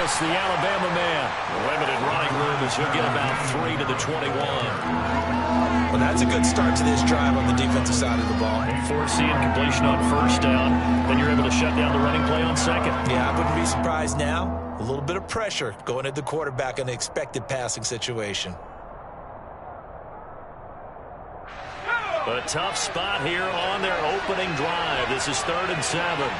Davis, the Alabama man. Limited running room as he'll get about 3 to the 21. Well, that's a good start to this drive on the defensive side of the ball. Forcing completion on first down. Then you're able to shut down the running play on second. Yeah, I wouldn't be surprised now. A little bit of pressure going at the quarterback in an expected passing situation. A tough spot here on their opening drive. This is 3rd and 7.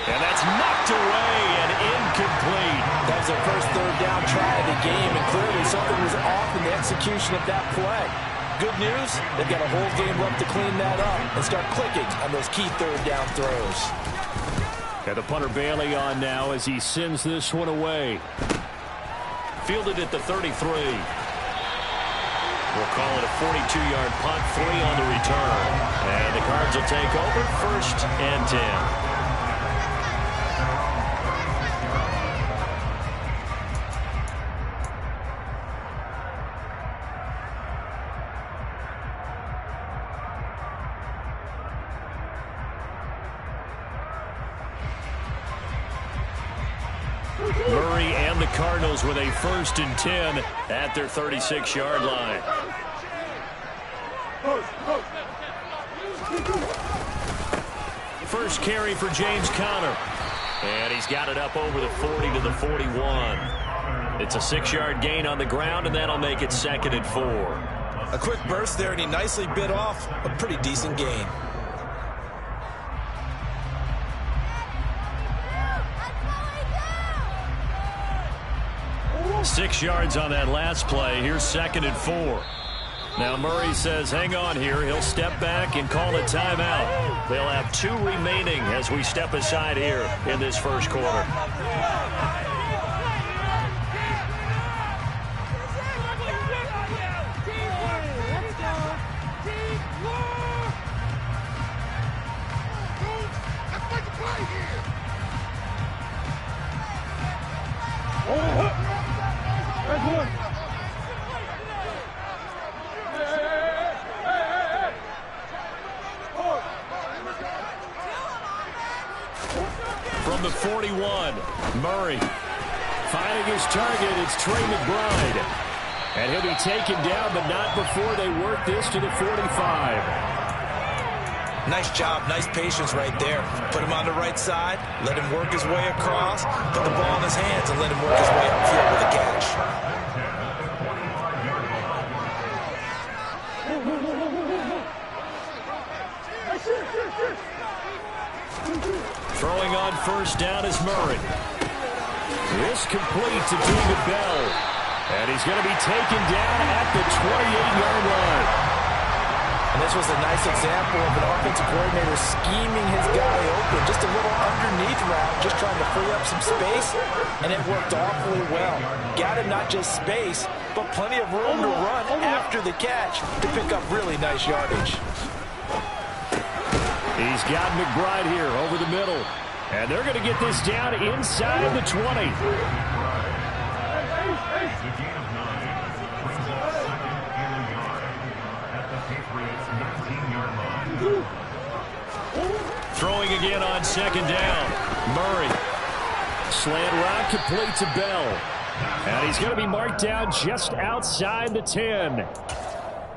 And that's knocked away and incomplete. That was their first 3rd down try of the game, and clearly something was off in the execution of that play. Good news, they've got a whole game left to clean that up and start clicking on those key 3rd down throws. Got the punter Bailey on now as he sends this one away. Fielded at the 33. We'll call it a 42-yard punt, 3 on the return. And the Cards will take over 1st and 10. Murray and the Cardinals with a 1st and 10 at their 36-yard line. First carry for James Conner. And he's got it up over the 40 to the 41. It's a 6-yard gain on the ground, and that'll make it 2nd and 4. A quick burst there, and he nicely bit off a pretty decent gain. 6 yards on that last play. Here's 2nd and 4. Now Murray says hang on here. He'll step back and call a timeout. They'll have 2 remaining as we step aside here in this first quarter. From the 41, Murray finding his target. It's Trey McBride. And he'll be taken down, but not before they work this to the 45. Nice job, nice patience right there. Put him on the right side, let him work his way across, put the ball in his hands, and let him work his way upfield with a catch. Throwing on first down is Murray. This complete to David Bell. And he's going to be taken down at the 28-yard line. And this was a nice example of an offensive coordinator scheming his guy open. Just a little underneath route, just trying to free up some space. And it worked awfully well. Got him not just space, but plenty of room to run after the catch to pick up really nice yardage. He's got McBride here over the middle. And they're going to get this down inside the 20. Throwing again on 2nd down. Murray. Slant route complete to Bell. And he's going to be marked down just outside the 10.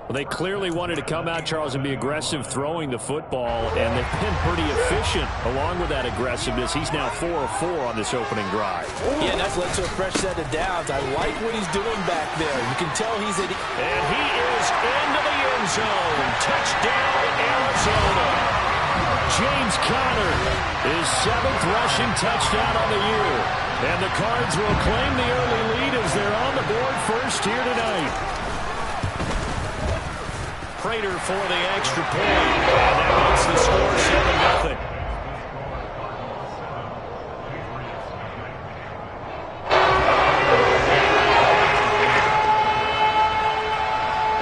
Well, they clearly wanted to come out, Charles, and be aggressive throwing the football, and they've been pretty efficient along with that aggressiveness. He's now 4 of 4 on this opening drive. Yeah, and that's led to a fresh set of downs. I like what he's doing back there. You can tell he's at... And he is into the end zone. Touchdown, Arizona. James Conner, his 7th rushing touchdown on the year. And the Cards will claim the early lead as they're on the board first here tonight. Prater for the extra point. And that makes the score 7-0.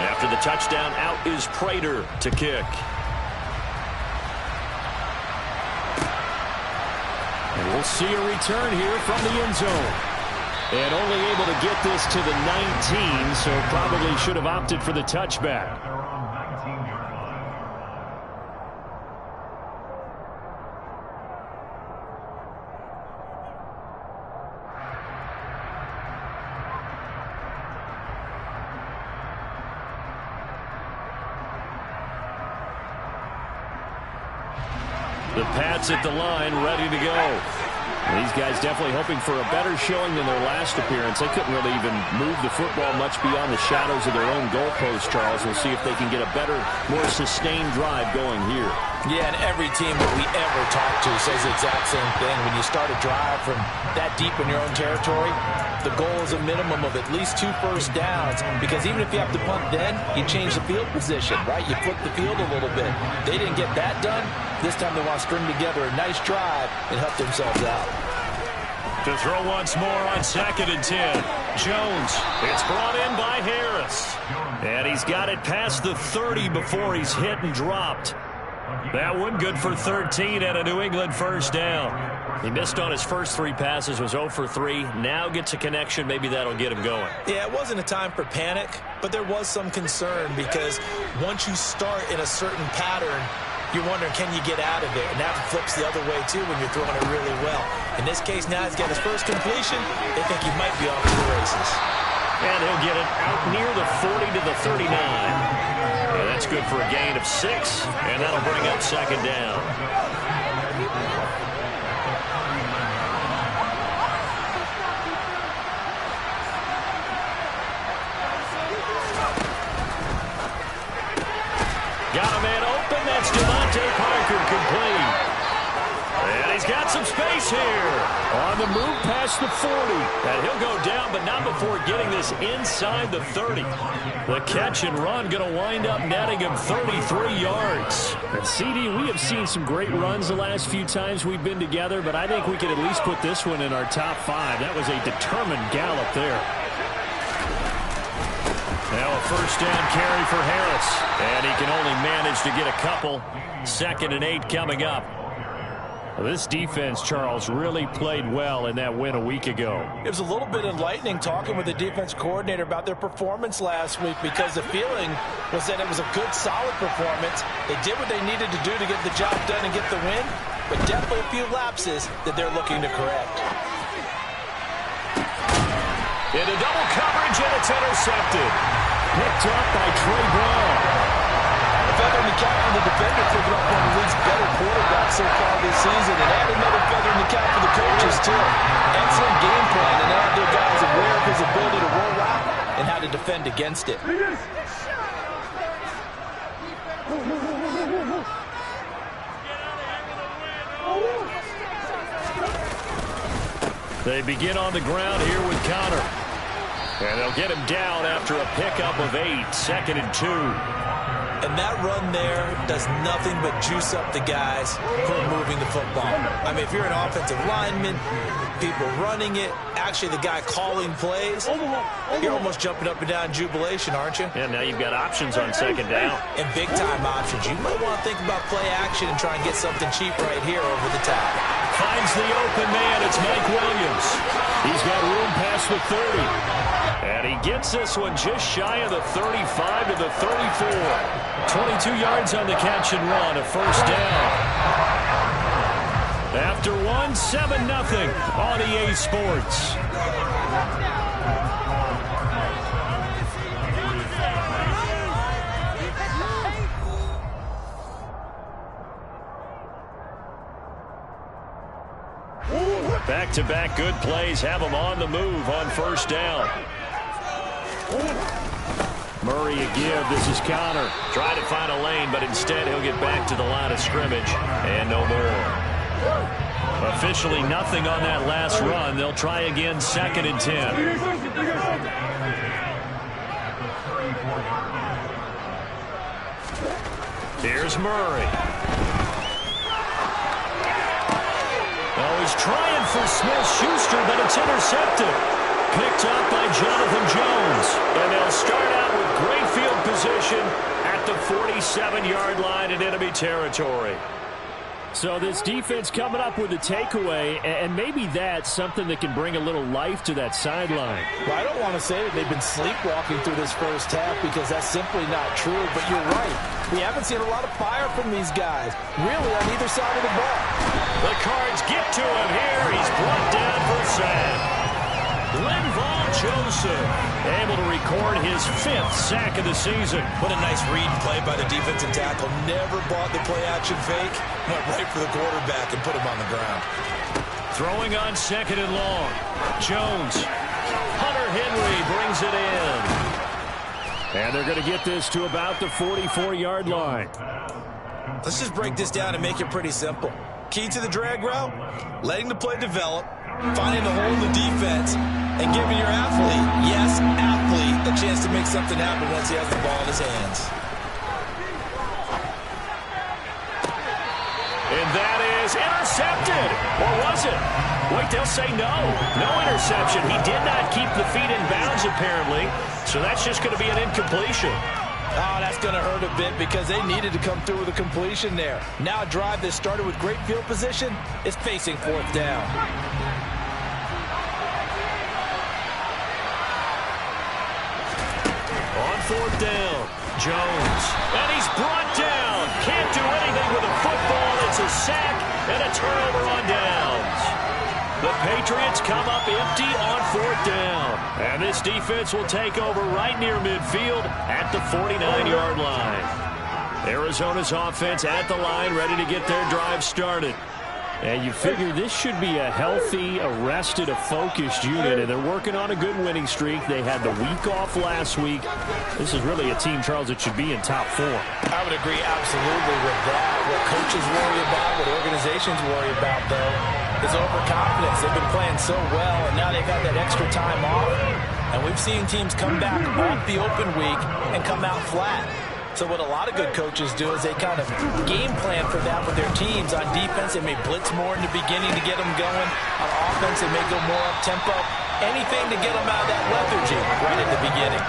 After the touchdown, out is Prater to kick. And we'll see a return here from the end zone. And only able to get this to the 19, so probably should have opted for the touchback. The Pats at the line, ready to go. These guys definitely hoping for a better showing than their last appearance. They couldn't really even move the football much beyond the shadows of their own goalpost, Charles. We'll see if they can get a better, more sustained drive going here. Yeah, and every team that we ever talk to says the exact same thing. When you start a drive from that deep in your own territory, the goal is a minimum of at least 2 first downs, because even if you have to punt then, you change the field position, right? You flip the field a little bit. They didn't get that done. This time they want to string together a nice drive and help themselves out. To throw once more on 2nd and 10. Jones. It's brought in by Harris. And he's got it past the 30 before he's hit and dropped. That one good for 13 and a New England first down. He missed on his first 3 passes, was 0 for 3. Now gets a connection. Maybe that'll get him going. Yeah, it wasn't a time for panic, but there was some concern because once you start in a certain pattern, you're wondering, can you get out of it? And that flips the other way, too, when you're throwing it really well. In this case, now he's got his first completion. They think he might be off to the races. And he'll get it out near the 40 to the 39. And that's good for a gain of 6, and that'll bring up 2nd down. Got a man open. That's Devontae Parker complete. And he's got some space here. On the move past the 40. And he'll go down, but not before getting this inside the 30. The catch and run going to wind up netting him 33 yards. And CD, we have seen some great runs the last few times we've been together, but I think we could at least put this one in our top 5. That was a determined gallop there. Now a first down carry for Harris. And he can only manage to get a couple. 2nd and 8 coming up. Well, this defense, Charles, really played well in that win a week ago. It was a little bit enlightening talking with the defense coordinator about their performance last week, because the feeling was that it was a good, solid performance. They did what they needed to do to get the job done and get the win, but definitely a few lapses that they're looking to correct. Into double coverage, and it's intercepted. Picked up by Trey Brown. A feather in the cap for the defender, picking up one of the league's better quarterbacks so far this season, and add another feather in the cap for the coaches, too. Excellent game plan, and now their guys aware of his ability to roll out and how to defend against it. They begin on the ground here with Connor. And they'll get him down after a pickup of 8, 2nd and 2. And that run there does nothing but juice up the guys who are moving the football. I mean, if you're an offensive lineman, people running it, actually the guy calling plays, you're almost jumping up and down in jubilation, aren't you? And now you've got options on 2nd down. And big-time options. You might want to think about play action and try and get something cheap right here over the top. Finds the open man. It's Mike Williams. He's got room past the 30. And he gets this one just shy of the 35 to the 34. 22 yards on the catch and run, a first down. After 1, 7-0 on EA Sports. Back-to-back good plays have him on the move on first down. Murray a give. This is Connor. Try to find a lane, but instead he'll get back to the line of scrimmage. And no more. Officially nothing on that last run. They'll try again 2nd and 10. Here's Murray. Oh, he's trying for Smith-Schuster, but it's intercepted. Picked up by Jonathan Jones. And they'll start out with great field position at the 47-yard line in enemy territory. So this defense coming up with a takeaway, and maybe that's something that can bring a little life to that sideline. Well, I don't want to say that they've been sleepwalking through this first half because that's simply not true, but you're right. We haven't seen a lot of fire from these guys, really, on either side of the ball. The Cards get to him here. He's brought down for a sack. Linval Joseph able to record his 5th sack of the season. What a nice read and play by the defensive tackle. Never bought the play-action fake. Went right for the quarterback and put him on the ground. Throwing on 2nd and long. Jones. Hunter Henry brings it in. And they're going to get this to about the 44-yard line. Let's just break this down and make it pretty simple. Key to the drag route, letting the play develop, finding the hole in the defense, and giving your athlete, yes, athlete, a chance to make something happen once he has the ball in his hands. And that is intercepted. Or was it? Wait, they'll say no. No interception. He did not keep the feet in bounds, apparently. So that's just going to be an incompletion. Oh, that's going to hurt a bit because they needed to come through with a completion there. Now a drive that started with great field position is facing 4th down. On 4th down, Jones. And he's brought down. Can't do anything with a football. It's a sack and a turnover on downs. The Patriots come up empty on 4th down. And this defense will take over right near midfield at the 49-yard line. Arizona's offense at the line, ready to get their drive started. And you figure this should be a healthy, arrested, a focused unit, and they're working on a good winning streak. They had the week off last week. This is really a team, Charles, that should be in top 4. I would agree absolutely with that. What coaches worry about, what organizations worry about, though, is overconfidence. They've been playing so well, and now they've got that extra time off. And we've seen teams come back off the open week and come out flat. So what a lot of good coaches do is they kind of game plan for that with their teams. On defense, they may blitz more in the beginning to get them going. On offense, they may go more up-tempo. Anything to get them out of that lethargy right at the beginning.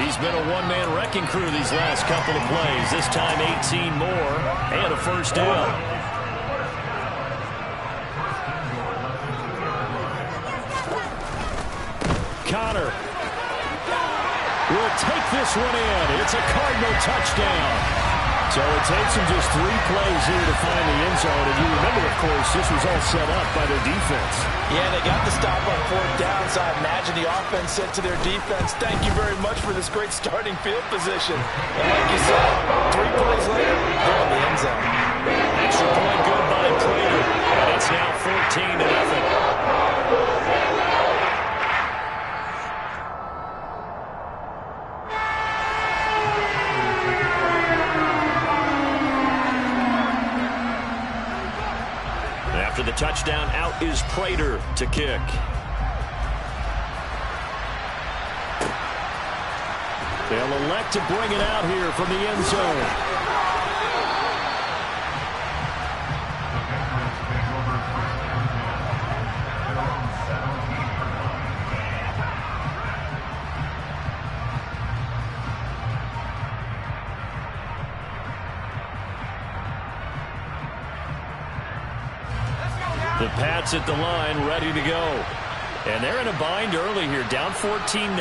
He's been a one-man wrecking crew these last couple of plays. This time 18 more and a first down. Connor will take this one in. It's a Cardinal touchdown. So it takes them just 3 plays here to find the end zone. And you remember, of course, this was all set up by their defense. Yeah, they got the stop on 4th down, so I imagine the offense said to their defense, thank you very much for this great starting field position. And like you said, 3 plays later, they're in the end zone. Extra point good by Prater. And it's now 14-0. After the touchdown, out is Prater to kick. They'll elect to bring it out here from the end zone. The Pats at the line, ready to go. And they're in a bind early here, down 14-0.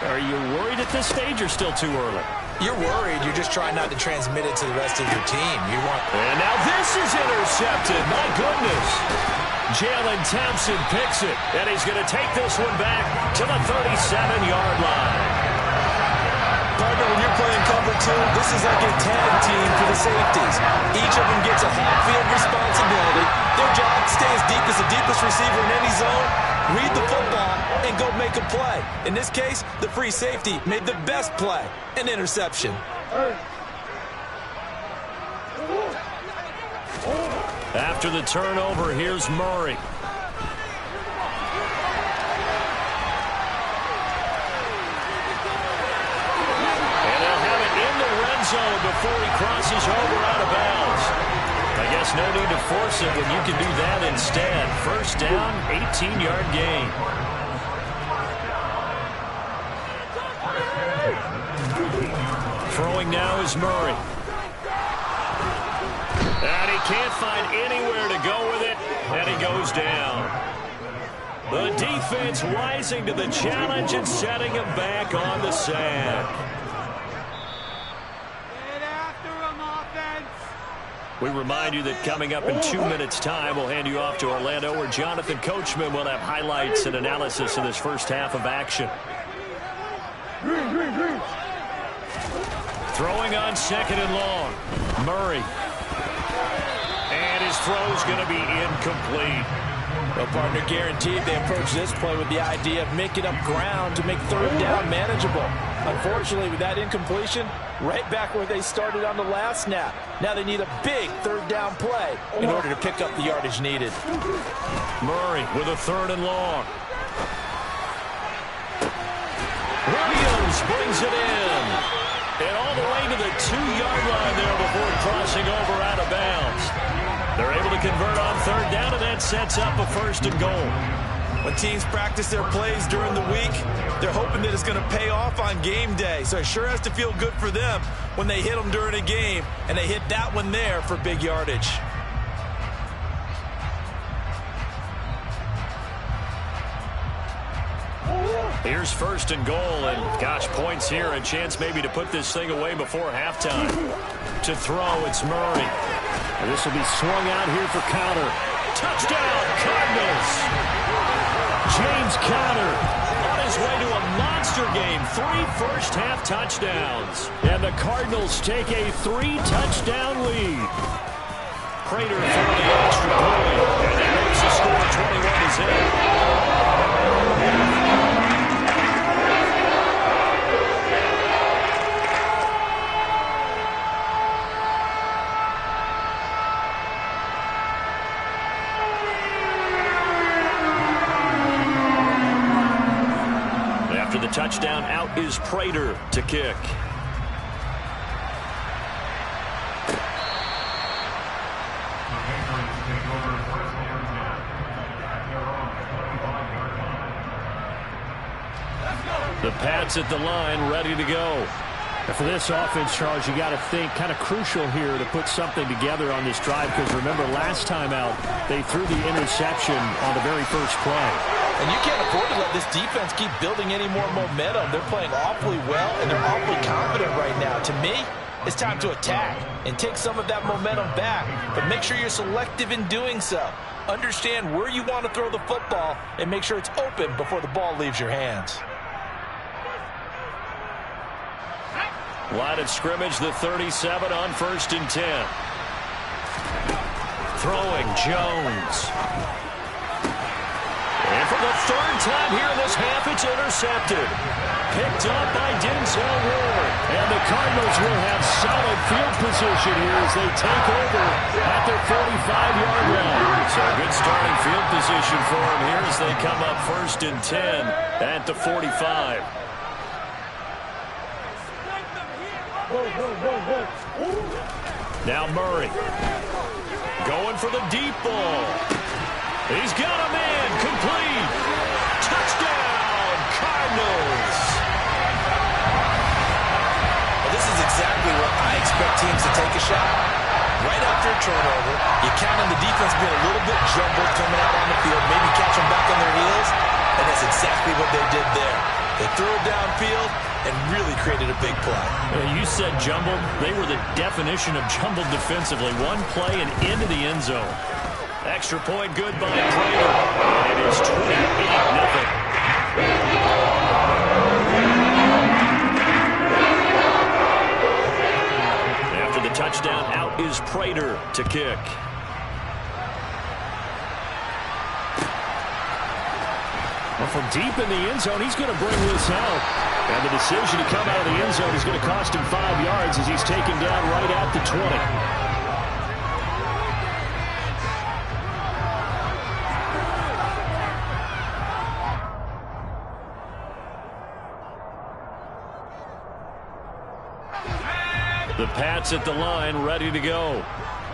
Are you worried at this stage or still too early? You're worried. You're just trying not to transmit it to the rest of your team. And now this is intercepted. My goodness. Jalen Thompson picks it, and he's going to take this one back to the 37-yard line. Partner, when you're playing cover 2, this is like a tag team for the safeties. Each of them gets a half-field responsibility. Their job, stay as deep as the deepest receiver in any zone, read the football, and go make a play. In this case, the free safety made the best play, an interception. After the turnover, here's Murray. Zone before he crosses over out of bounds. I guess no need to force it when you can do that instead. First down, 18-yard gain. Throwing now is Murray. And he can't find anywhere to go with it, and he goes down. The defense rising to the challenge and setting him back on the sack. We remind you that coming up in 2 minutes' time, we'll hand you off to Orlando, where Jonathan Coachman will have highlights and analysis of this first half of action. Throwing on 2nd and long. Murray. And his throw's going to be incomplete. Well, partner, guaranteed they approach this play with the idea of making up ground to make 3rd down manageable. Unfortunately, with that incompletion, right back where they started on the last snap. Now they need a big 3rd down play in order to pick up the yardage needed. Murray with a 3rd and long. Williams brings it in. And all the way to the 2-yard line there before crossing over out of bounds. They're able to convert on 3rd down, and that sets up a 1st and goal. When teams practice their plays during the week, they're hoping that it's going to pay off on game day. So it sure has to feel good for them when they hit them during a game, and they hit that one there for big yardage. Here's 1st and goal, and gosh, points here, a chance maybe to put this thing away before halftime. To throw, it's Murray. And this will be swung out here for Conner. Touchdown, Cardinals! James Conner on his way to a monster game. 3 first-half touchdowns. And the Cardinals take a 3-touchdown lead. Prater for the extra point. And that makes the score 21-0. Touchdown, out is Prater to kick. The Pats at the line, ready to go. And for this offense, Charles, you got to think kind of crucial here to put something together on this drive, because remember last time out they threw the interception on the very first play. And you can't afford to let this defense keep building any more momentum. They're playing awfully well, and they're awfully confident right now. To me, it's time to attack and take some of that momentum back. But make sure you're selective in doing so. Understand where you want to throw the football and make sure it's open before the ball leaves your hands. Line of scrimmage, the 37 on 1st and 10. Throwing, Jones. And for the 3rd time here in this half, it's intercepted. Picked up by Denzel Ward. And the Cardinals will have solid field position here as they take over at their 45-yard line. So a good starting field position for them here as they come up 1st and 10 at the 45. Now Murray going for the deep ball. He's got a man, complete. Touchdown, Cardinals. Well, this is exactly what I expect teams to take a shot. Right after a turnover, you count on the defense being a little bit jumbled coming out on the field, maybe catch them back on their heels, and that's exactly what they did there. They threw it downfield and really created a big play. You said jumbled. They were the definition of jumbled defensively. One play and into the end zone. Extra point good by Prater. And it is 28-0. After the touchdown, out is Prater to kick. Well, from deep in the end zone, he's going to bring this out. And the decision to come out of the end zone is going to cost him 5 yards as he's taken down right at the 20. The Pats at the line, ready to go.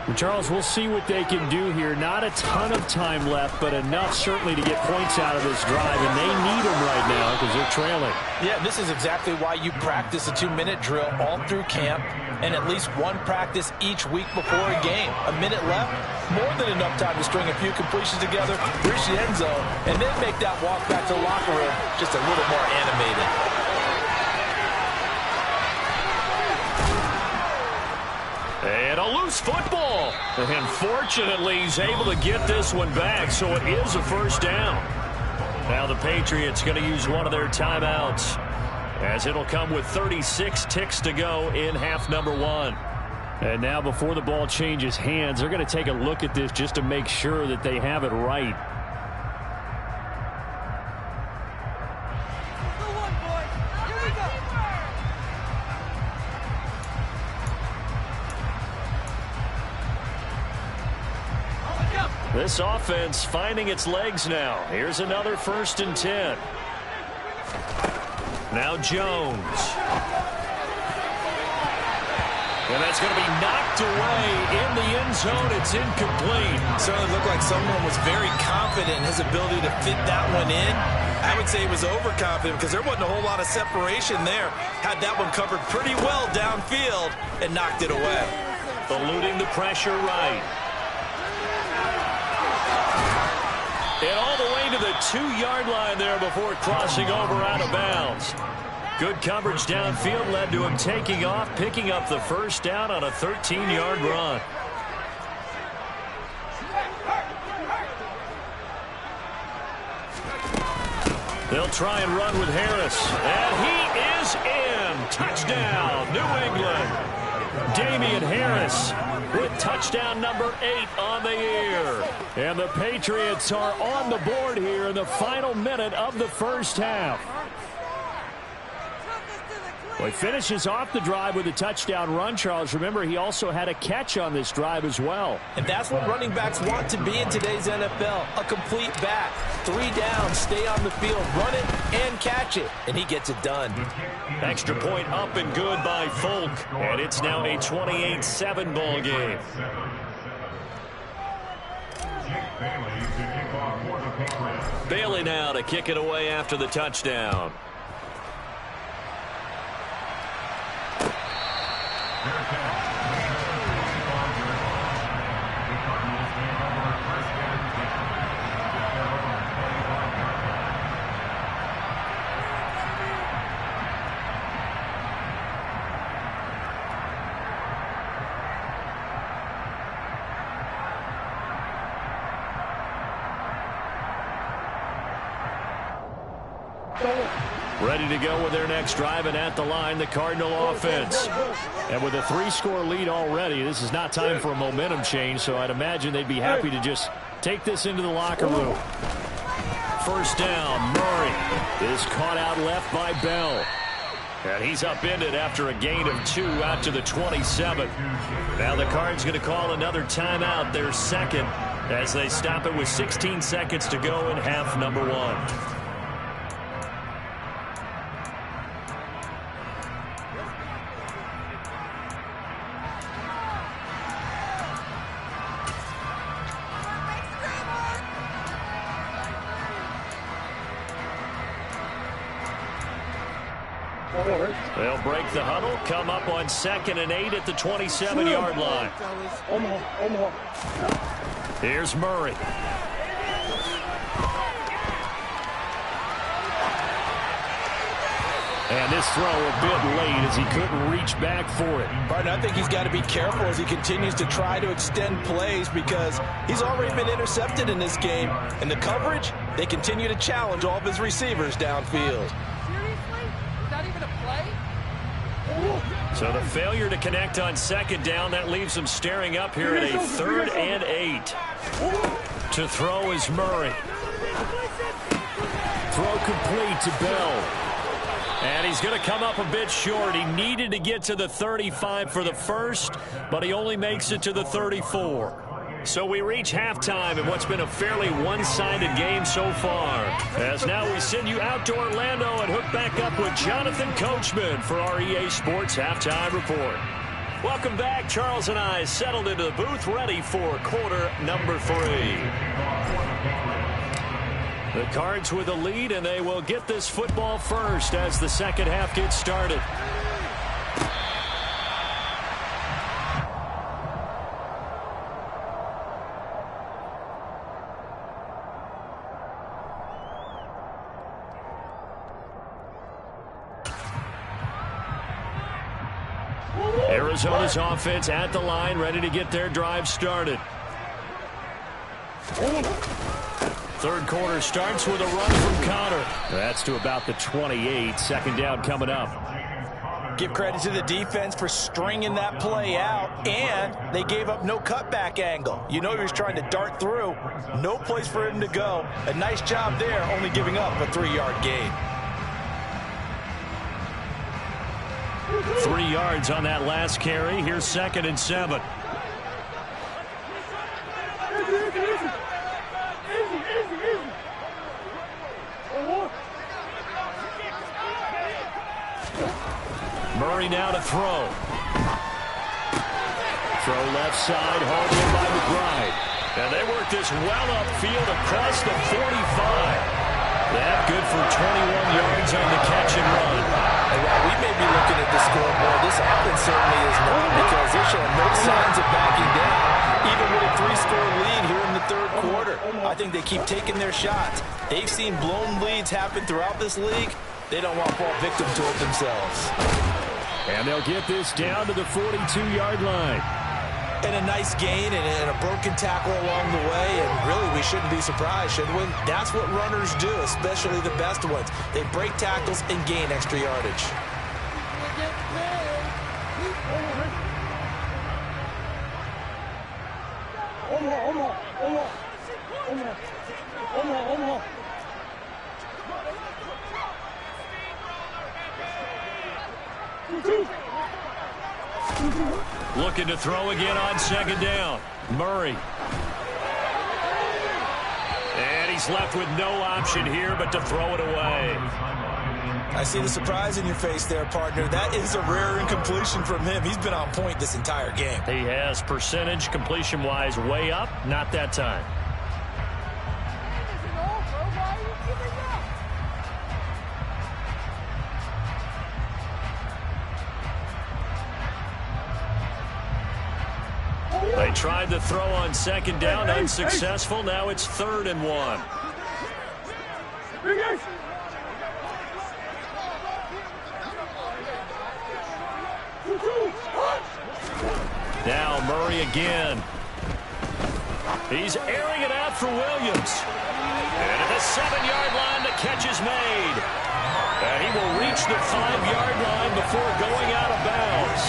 And Charles, we'll see what they can do here. Not a ton of time left, but enough certainly to get points out of this drive. And they need them right now because they're trailing. Yeah, this is exactly why you practice a 2-minute drill all through camp and at least one practice each week before a game. A minute left, more than enough time to string a few completions together, reach the end zone, and then make that walk back to the locker room just a little more animated. And a loose football. And fortunately, he's able to get this one back, so it is a first down. Now the Patriots going to use one of their timeouts, as it'll come with 36 ticks to go in half number 1. And now before the ball changes hands, they're going to take a look at this just to make sure that they have it right. This offense finding its legs now. Here's another 1st and 10. Now Jones. And that's going to be knocked away in the end zone. It's incomplete. Certainly looked like someone was very confident in his ability to fit that one in. I would say he was overconfident because there wasn't a whole lot of separation there. Had that one covered pretty well downfield and knocked it away. Eluding the pressure right. And all the way to the 2-yard line there before crossing over out of bounds. Good coverage downfield led to him taking off, picking up the first down on a 13-yard run. They'll try and run with Harris. And he is in. Touchdown, New England. Damian Harris with touchdown number 8 on the year. And the Patriots are on the board here in the final minute of the first half. Well, he finishes off the drive with a touchdown run, Charles. Remember, he also had a catch on this drive as well. And that's what running backs want to be in today's NFL. A complete back. 3 down, stay on the field, run it, and catch it. And he gets it done. Extra point up and good by Folk. And it's now a 28-7 ball game. Bailey now to kick it away after the touchdown. Ready to go with their next drive, and at the line, the Cardinal offense. And with a 3-score lead already, this is not time for a momentum change, so I'd imagine they'd be happy to just take this into the locker room. First down, Murray is caught out left by Bell. And he's upended after a gain of 2 out to the 27. Now the Cards going to call another timeout, their second, as they stop it with 16 seconds to go in half number 1. They'll break the huddle, come up on 2nd and 8 at the 27-yard line. Here's Murray. And this throw a bit late as he couldn't reach back for it. Partner, I think he's got to be careful as he continues to try to extend plays because he's already been intercepted in this game. And the coverage, they continue to challenge all of his receivers downfield. So the failure to connect on 2nd down, that leaves him staring up here at a 3rd and 8. To throw is Murray. Throw complete to Bell. And he's going to come up a bit short. He needed to get to the 35 for the first, but he only makes it to the 34. So we reach halftime in what's been a fairly one-sided game so far. As now we send you out to Orlando and hook back up with Jonathan Coachman for our EA Sports Halftime Report. Welcome back. Charles and I settled into the booth ready for quarter number 3. The Cards with a lead, and they will get this football first as the second half gets started. Arizona's offense at the line, ready to get their drive started. Third quarter starts with a run from Connor. That's to about the 28. Second down coming up. Give credit to the defense for stringing that play out, and they gave up no cutback angle. You know he was trying to dart through. No place for him to go. A nice job there, only giving up a 3-yard gain. 3 yards on that last carry. Here's 2nd and 7. Murray now to throw. Throw left side, hauled in by McBride. And they work this well upfield across the 45. That good for 21 yards on the catch and run. And while we may be looking at the scoreboard, this offense certainly is not, because they're showing no signs of backing down, even with a 3-score lead here in the third quarter. I think they keep taking their shots. They've seen blown leads happen throughout this league. They don't want to fall victim to it themselves. And they'll get this down to the 42-yard line. And a nice gain and a broken tackle along the way, and really we shouldn't be surprised, should we? That's what runners do, especially the best ones. They break tackles and gain extra yardage. Looking to throw again on 2nd down. Murray. And he's left with no option here but to throw it away. I see the surprise in your face there, partner. That is a rare incompletion from him. He's been on point this entire game. He has percentage completion-wise way up. Not that time. They tried to throw on 2nd down, unsuccessful. Now it's 3rd and 1. Now Murray again. He's airing it out for Williams. And at the 7-yard line, the catch is made. And he will reach the 5-yard line before going out of bounds.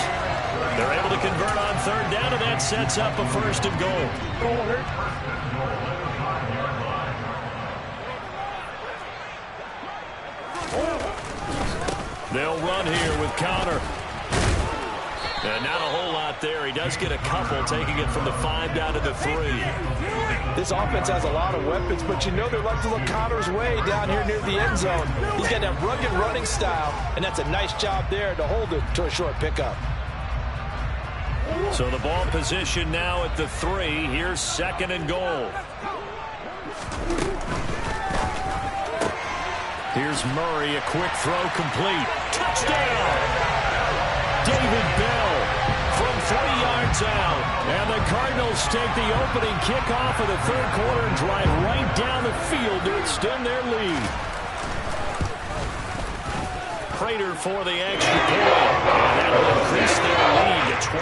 They're able to convert on 3rd down, and that sets up a 1st and goal. They'll run here with Connor. And not a whole lot there. He does get a couple, taking it from the 5 down to the 3. This offense has a lot of weapons, but you know they like to look Connor's way down here near the end zone. He's got that rugged running style, and that's a nice job there to hold it to a short pickup. So the ball position now at the 3. Here's 2nd and goal. Here's Murray, a quick throw complete. Touchdown! David Bell from 3 yards out. And the Cardinals take the opening kickoff of the third quarter and drive right down the field to extend their lead. Prater for the extra point. And that will increase their lead to 28.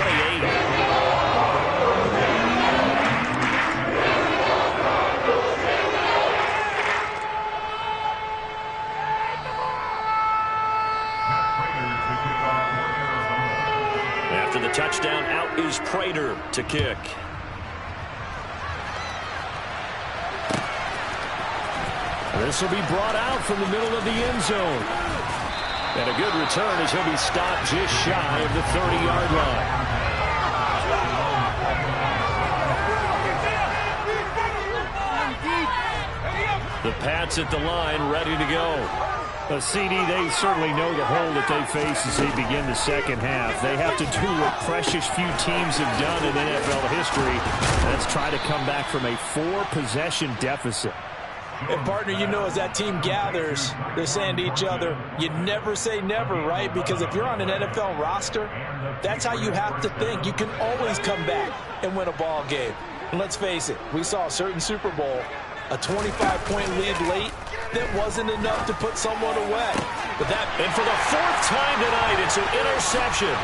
After the touchdown, out is Prater to kick. This will be brought out from the middle of the end zone. And a good return as he'll be stopped just shy of the 30-yard line. The Pats at the line, ready to go. CD, they certainly know the hole that they face as they begin the second half. They have to do what precious few teams have done in NFL history. Let's try to come back from a 4-possession deficit. And, partner, you know, as that team gathers, they're saying to each other, you never say never, right? Because if you're on an NFL roster, that's how you have to think. You can always come back and win a ball game. And let's face it, we saw a certain Super Bowl, a 25-point lead late, that wasn't enough to put someone away. But that, and for the fourth time tonight, it's an interception.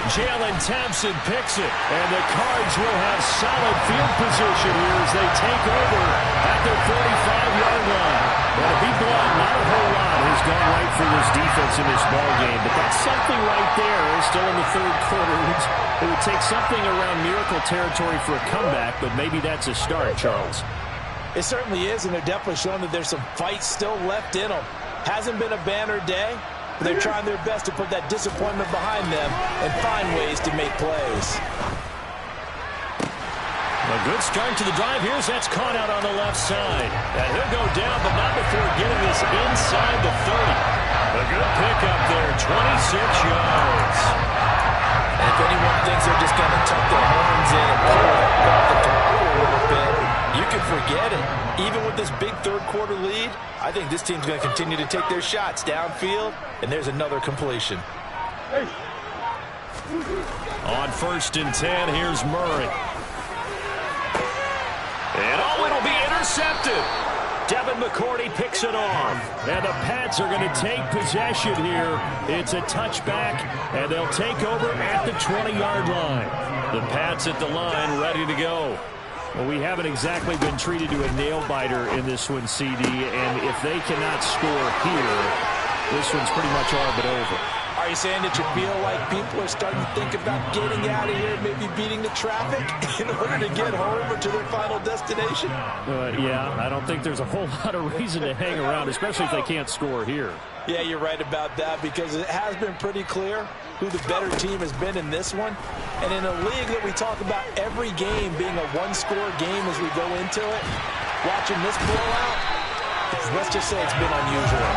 Jalen Thompson picks it, and the Cards will have solid field position here as they take over at their 45-yard line. Well, to be blunt, not a whole lot has gone right for this defense in this ball game, but that's something right there. Still in the third quarter. It would take something around miracle territory for a comeback, but maybe that's a start, Charles. It certainly is, and they're definitely showing that there's some fight still left in them. Hasn't been a banner day, but they're trying their best to put that disappointment behind them and find ways to make plays. A good start to the drive. Here's that's caught out on the left side. And he'll go down, but not before getting this inside the 30. A good pickup there, 26 yards. And if anyone thinks they're just going to tuck their horns in and pull up the throttle a little bit, you can forget it. Even with this big third-quarter lead, I think this team's going to continue to take their shots downfield, and there's another completion. On 1st and 10, here's Murray. And it'll be intercepted. Devin McCourty picks it off. And the Pats are going to take possession here. It's a touchback, and they'll take over at the 20-yard line. The Pats at the line, ready to go. Well, we haven't exactly been treated to a nail-biter in this one, CD, and if they cannot score here, this one's pretty much all but over. Are you saying that you feel like people are starting to think about getting out of here, maybe beating the traffic in order to get home or to their final destination? Yeah, I don't think there's a whole lot of reason to hang around, especially if they can't score here. Yeah, you're right about that, because it has been pretty clear who the better team has been in this one. And in a league that we talk about every game being a one-score game as we go into it, watching this blowout, let's just say it's been unusual.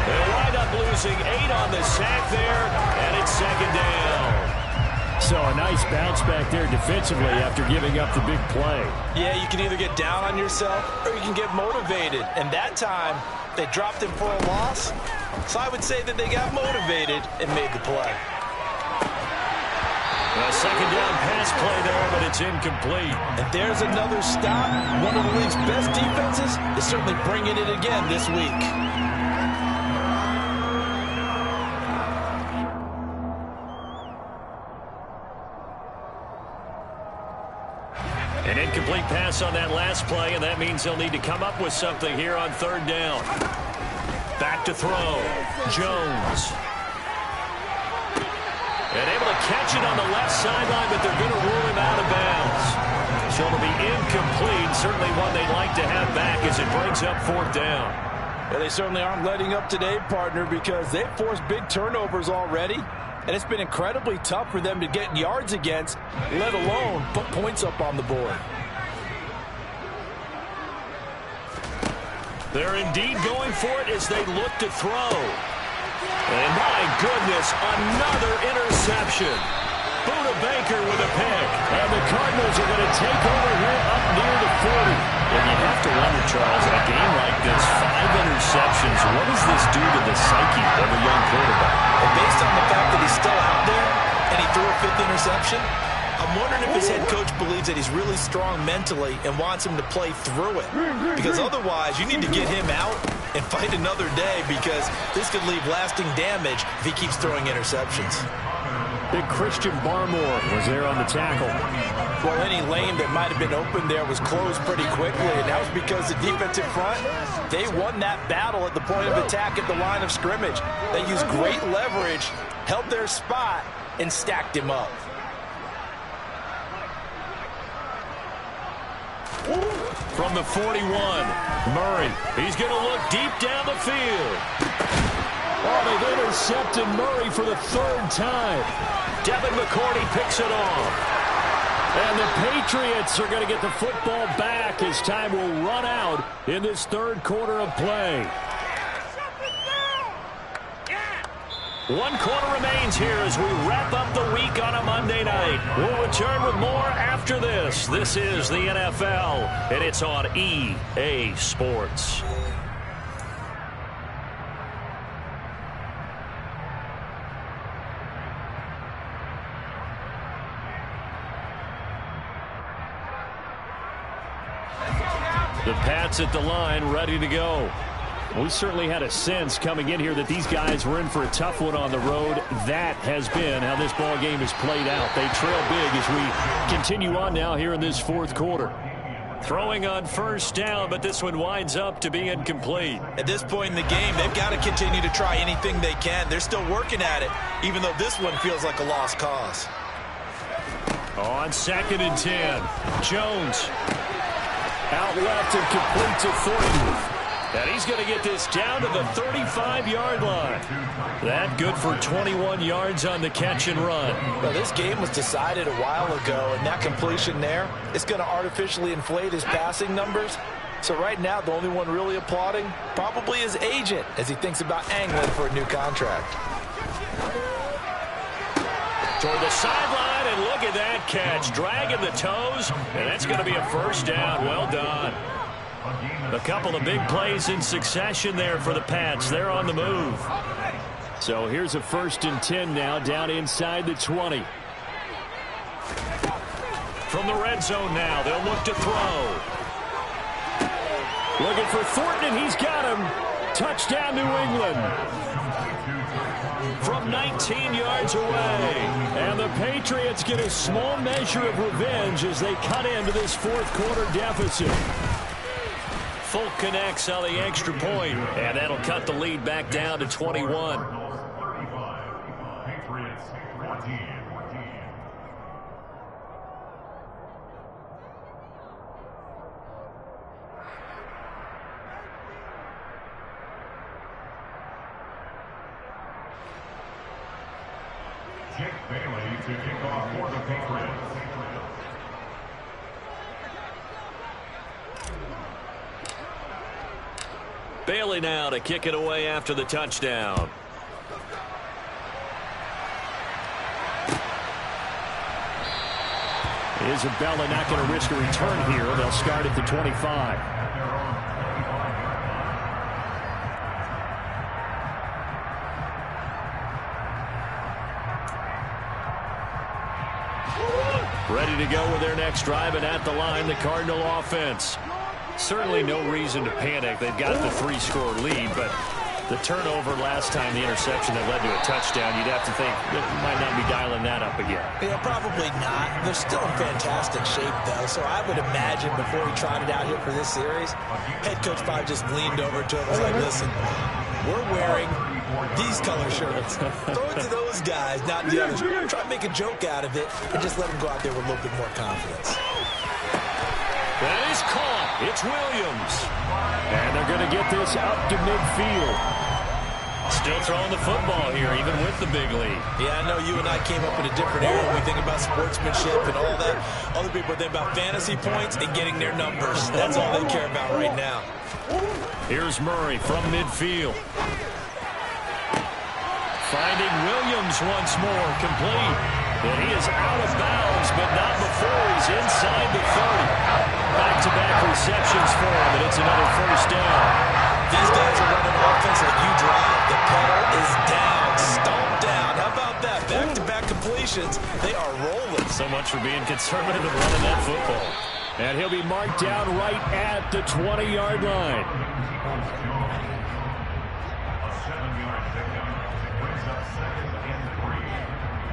They wind up losing 8 on the sack there, and it's 2nd down. So a nice bounce back there defensively after giving up the big play. Yeah, you can either get down on yourself or you can get motivated. And that time, they dropped him for a loss. So I would say that they got motivated and made the play. A 2nd down pass play there, but it's incomplete. And there's another stop. One of the league's best defenses is certainly bringing it again this week. An incomplete pass on that last play, and that means they'll need to come up with something here on 3rd down. Back to throw. Jones. And able to catch it on the left sideline, but they're going to rule him out of bounds. So it'll be incomplete. Certainly one they'd like to have back as it brings up 4th down. Yeah, they certainly aren't letting up today, partner, because they've forced big turnovers already. And it's been incredibly tough for them to get yards against, let alone put points up on the board. They're indeed going for it as they look to throw. And my goodness, another interception. Buda Baker with a pick. And the Cardinals are going to take over here up near the 40. And you have to wonder, Charles, in a game like this, 5 interceptions, what does this do to the psyche of a young quarterback? And based on the fact that he's still out there and he threw a 5th interception, I'm wondering if his head coach believes that he's really strong mentally and wants him to play through it. Because otherwise, you need to get him out and fight another day, because this could leave lasting damage if he keeps throwing interceptions. Big Christian Barmore was there on the tackle. Well, any lane that might have been open there was closed pretty quickly, and that was because the defensive front, they won that battle at the point of attack at the line of scrimmage. They used great leverage, held their spot, and stacked him up. From the 41, Murray. He's going to look deep down the field. Oh, they've intercepted Murray for the 3rd time. Devin McCourty picks it off. And the Patriots are going to get the football back as time will run out in this 3rd quarter of play. 1 quarter remains here as we wrap up the week on a Monday night. We'll return with more after this. This is the NFL, and it's on EA Sports. The Pats at the line, ready to go. We certainly had a sense coming in here that these guys were in for a tough one on the road. That has been how this ball game has played out. They trail big as we continue on now here in this 4th quarter. Throwing on first down, but this one winds up to be incomplete. At this point in the game, they've got to continue to try anything they can. They're still working at it, even though this one feels like a lost cause. On 2nd and 10, Jones out left and completes a Thornton. And he's going to get this down to the 35-yard line. That good for 21 yards on the catch and run. Well, this game was decided a while ago, and that completion there is going to artificially inflate his passing numbers. So right now, the only one really applauding probably his agent as he thinks about angling for a new contract. Toward the sideline, and look at that catch. Dragging the toes, and that's going to be a first down. Well done. A couple of big plays in succession there for the Pats. They're on the move. So here's a 1st and 10 now, down inside the 20. From the red zone now, they'll look to throw. Looking for Thornton, and he's got him. Touchdown, New England. From 19 yards away. And the Patriots get a small measure of revenge as they cut into this 4th quarter deficit. Folk connects on the extra point, and that'll cut the lead back down to 21. Jake Bailey to kick off for the Patriots. Bailey now to kick it away after the touchdown. Isabella not going to risk a return here. They'll start at the 25. Ready to go with their next drive, and at the line, the Cardinal offense. Certainly no reason to panic. They've got the 3-score lead, but the turnover last time, the interception that led to a touchdown, you'd have to think they might not be dialing that up again. Yeah, probably not. They're still in fantastic shape, though, so I would imagine before he trotted out here for this series, head coach probably just leaned over to him and was like, listen, we're wearing these color shirts. Throw it to those guys, not the others. We're going to try to make a joke out of it and just let them go out there with a little bit more confidence. That is caught. It's Williams. And they're going to get this up to midfield. Still throwing the football here, even with the big lead. Yeah, I know you and I came up in a different era when we think about sportsmanship and all that. Other people think about fantasy points and getting their numbers. That's all they care about right now. Here's Murray from midfield. Finding Williams once more, complete. And he is out of bounds, but not before he's inside the 30. Back-to-back receptions for him, and it's another first down. These guys are running offense like you drive. The pedal is down, stomped down. How about that? Back-to-back completions. They are rolling. So much for being conservative and running that football. And he'll be marked down right at the 20-yard line. A 7-yard pickup brings up 2nd and 3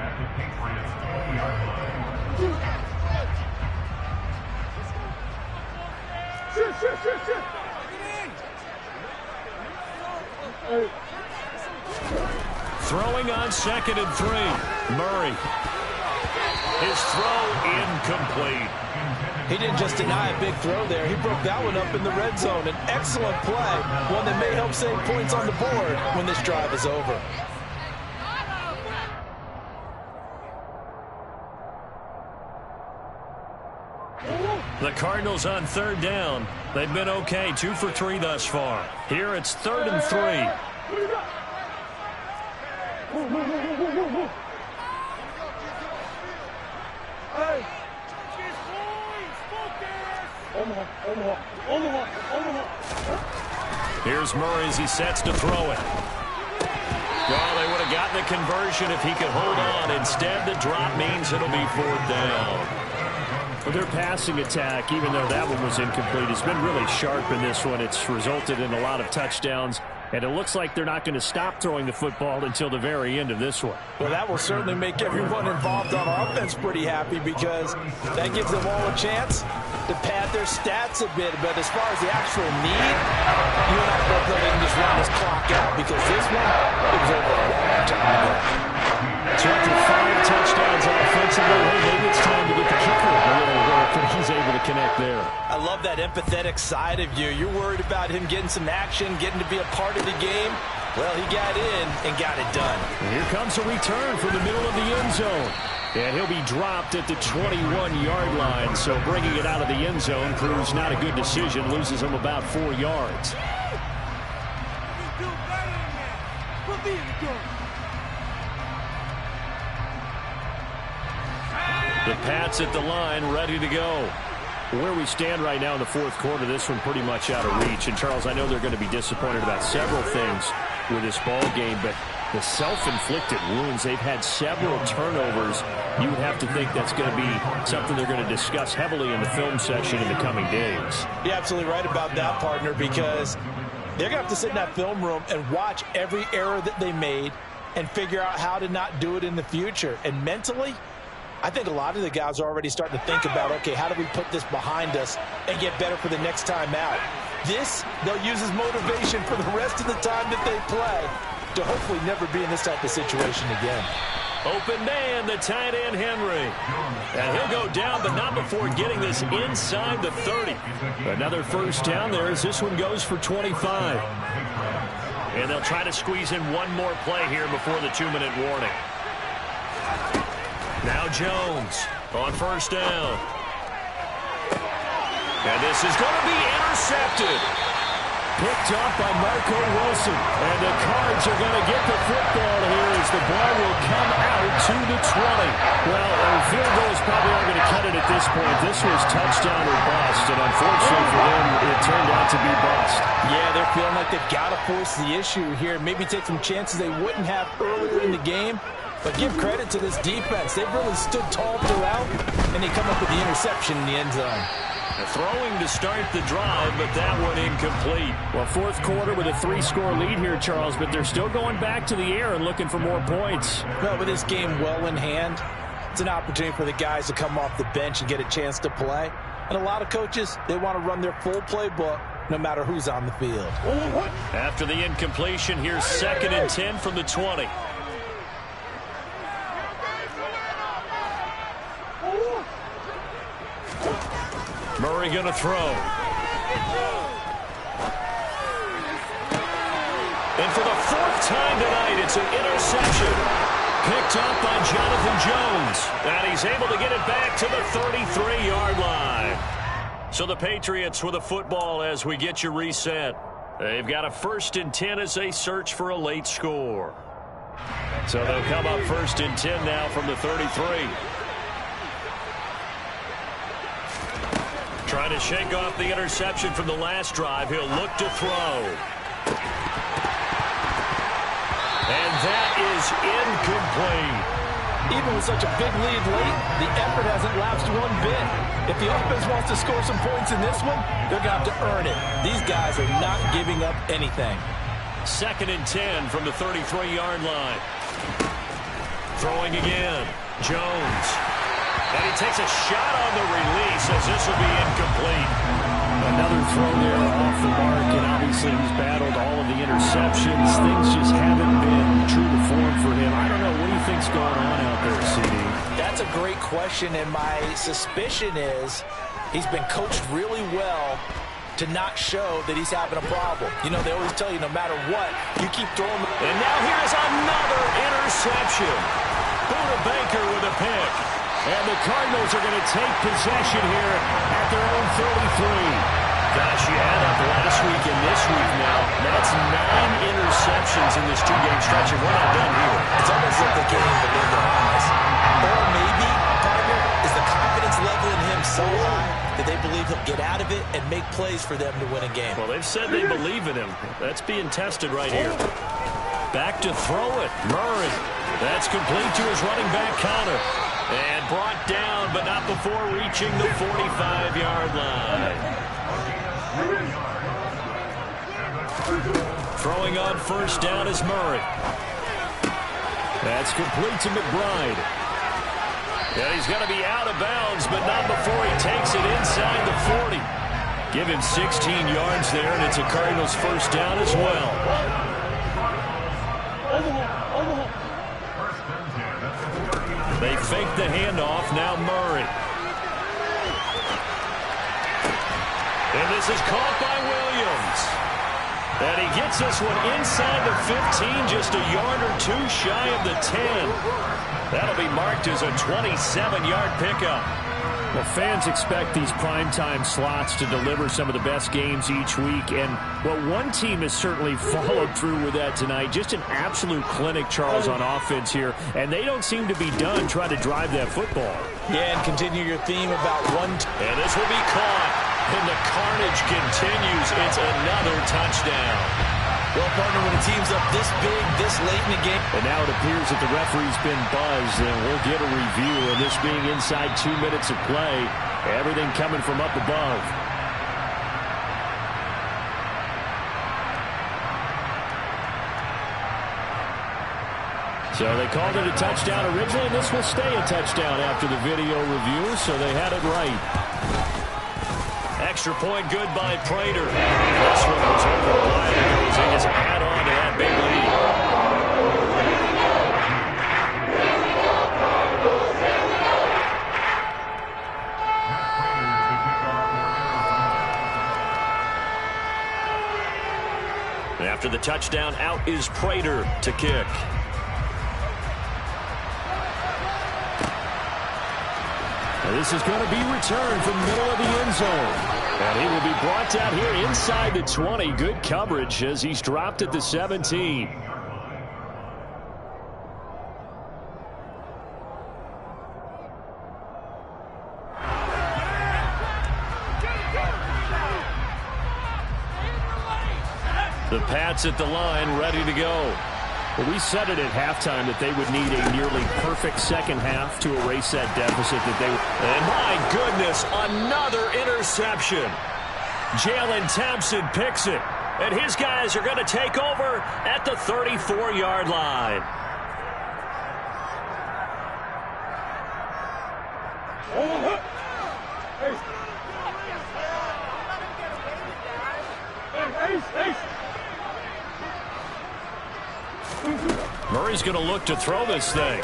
at the Patriots 20-yard line. Throwing on 2nd and 3. Murray. His throw incomplete. He didn't just deny a big throw there. He broke that one up in the red zone. An excellent play. One that may help save points on the board when this drive is over. The Cardinals on 3rd down. They've been okay, 2 for 3 thus far. Here it's 3rd and 3. Here's Murray as he sets to throw it. Well, they would have gotten the conversion if he could hold on. Instead, the drop means it'll be 4th down. Well, their passing attack, even though that one was incomplete, has been really sharp in this one. It's resulted in a lot of touchdowns, and it looks like they're not going to stop throwing the football until the very end of this one. Well, that will certainly make everyone involved on offense pretty happy because that gives them all a chance to pad their stats a bit. But as far as the actual need, you and I both know they can just run this clock out because this one, it was over a long time ago. So after 5 touchdowns offensively, maybe it's time to get the kicker a little work, and he's able to connect there. I love that empathetic side of you. You're worried about him getting some action, getting to be a part of the game. Well, he got in and got it done. And here comes a return from the middle of the end zone. And he'll be dropped at the 21-yard line, so bringing it out of the end zone proves not a good decision, loses him about 4 yards. The Pats at the line, ready to go. Where we stand right now in the 4th quarter, this one pretty much out of reach. And, Charles, I know they're going to be disappointed about several things with this ball game, but the self-inflicted wounds, they've had several turnovers. You would have to think that's going to be something they're going to discuss heavily in the film session in the coming days. You're absolutely right about that, partner, because they're going to have to sit in that film room and watch every error that they made and figure out how to not do it in the future. And mentally, I think a lot of the guys are already starting to think about, okay, how do we put this behind us and get better for the next time out? This, they'll use as motivation for the rest of the time that they play to hopefully never be in this type of situation again. Open man, the tight end, Henry. And he'll go down, but not before getting this inside the 30. Another first down there as this one goes for 25. And they'll try to squeeze in one more play here before the 2-minute warning. Now Jones on first down. And this is going to be intercepted. Picked off by Marco Wilson. And the Cards are going to get the football here as the ball will come out to the 20. Well, field goals probably aren't going to cut it at this point. This was touchdown or bust, and unfortunately for them, it turned out to be bust. Yeah, they're feeling like they've got to force the issue here. Maybe take some chances they wouldn't have earlier in the game. But give credit to this defense. They've really stood tall throughout, and they come up with the interception in the end zone. Throwing to start the drive, but that one incomplete. Well, 4th quarter with a 3-score lead here, Charles, but they're still going back to the air and looking for more points. Well, with this game well in hand, it's an opportunity for the guys to come off the bench and get a chance to play. And a lot of coaches, they want to run their full playbook no matter who's on the field. After the incompletion, here's 2nd and 10 from the 20. Murray going to throw. And for the 4th time tonight, it's an interception. Picked up by Jonathan Jones. And he's able to get it back to the 33-yard line. So the Patriots with a football as we get you reset. They've got a 1st and 10 as they search for a late score. So they'll come up 1st and 10 now from the 33. Trying to shake off the interception from the last drive. He'll look to throw. And that is incomplete. Even with such a big lead late, the effort hasn't lapsed one bit. If the offense wants to score some points in this one, they're going to have to earn it. These guys are not giving up anything. 2nd and 10 from the 33-yard line. Throwing again. Jones. And he takes a shot on the release as this will be incomplete. Another throw there off the mark, and obviously he's battled all of the interceptions. Things just haven't been true to form for him. I don't know. What do you think's going on out there, CD? That's a great question, and my suspicion is he's been coached really well to not show that he's having a problem. You know, they always tell you no matter what, you keep throwing. And now here's another interception. Buda Baker with a pick. And the Cardinals are going to take possession here at their own 33. Gosh, you add up last week and this week now. That's 9 interceptions in this 2-game stretch, and we're not done here. It's they believe he'll get out of it and make plays for them to win a game. Well, they've said they believe in him. That's being tested right here. Back to throw it. Murray. That's complete to his running back counter. And brought down, but not before reaching the 45-yard line. Throwing on first down is Murray. That's complete to McBride. And he's going to be out of bounds, but not before he takes it inside the 40. Give him 16 yards there, and it's a Cardinals first down as well. They fake the handoff. Now Murray. And this is caught by Williams. And he gets this one inside the 15, just a yard or two shy of the 10. That'll be marked as a 27-yard pickup. Well, fans expect these primetime slots to deliver some of the best games each week. And, well, one team has certainly followed through with that tonight. Just an absolute clinic, Charles, on offense here. And they don't seem to be done trying to drive that football. Yeah, and continue your theme about one. And this will be caught. And the carnage continues. It's another touchdown. Well, partner, when a team's up this big, this late in the game. And now it appears that the referee's been buzzed, and we'll get a review of this being inside 2 minutes of play. Everything coming from up above. So they called it a touchdown originally, and this will stay a touchdown after the video review, so they had it right. Extra point good by Prater. This one was over a while ago as he gets a add on to that big lead. And after the touchdown, out is Prater to kick. Now this is going to be returned from the middle of the end zone. And he will be brought down here inside the 20. Good coverage as he's dropped at the 17. The Pats at the line, ready to go. Well, we said it at halftime that they would need a nearly perfect second half to erase that deficit that they... And my goodness, another interception. Jalen Thompson picks it. And his guys are going to take over at the 34-yard line. Murray's going to look to throw this thing.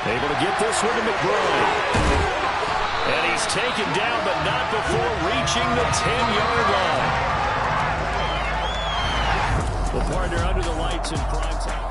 Able to get this one to McBride. And he's taken down, but not before reaching the 10-yard line. Well, partner, under the lights in prime time.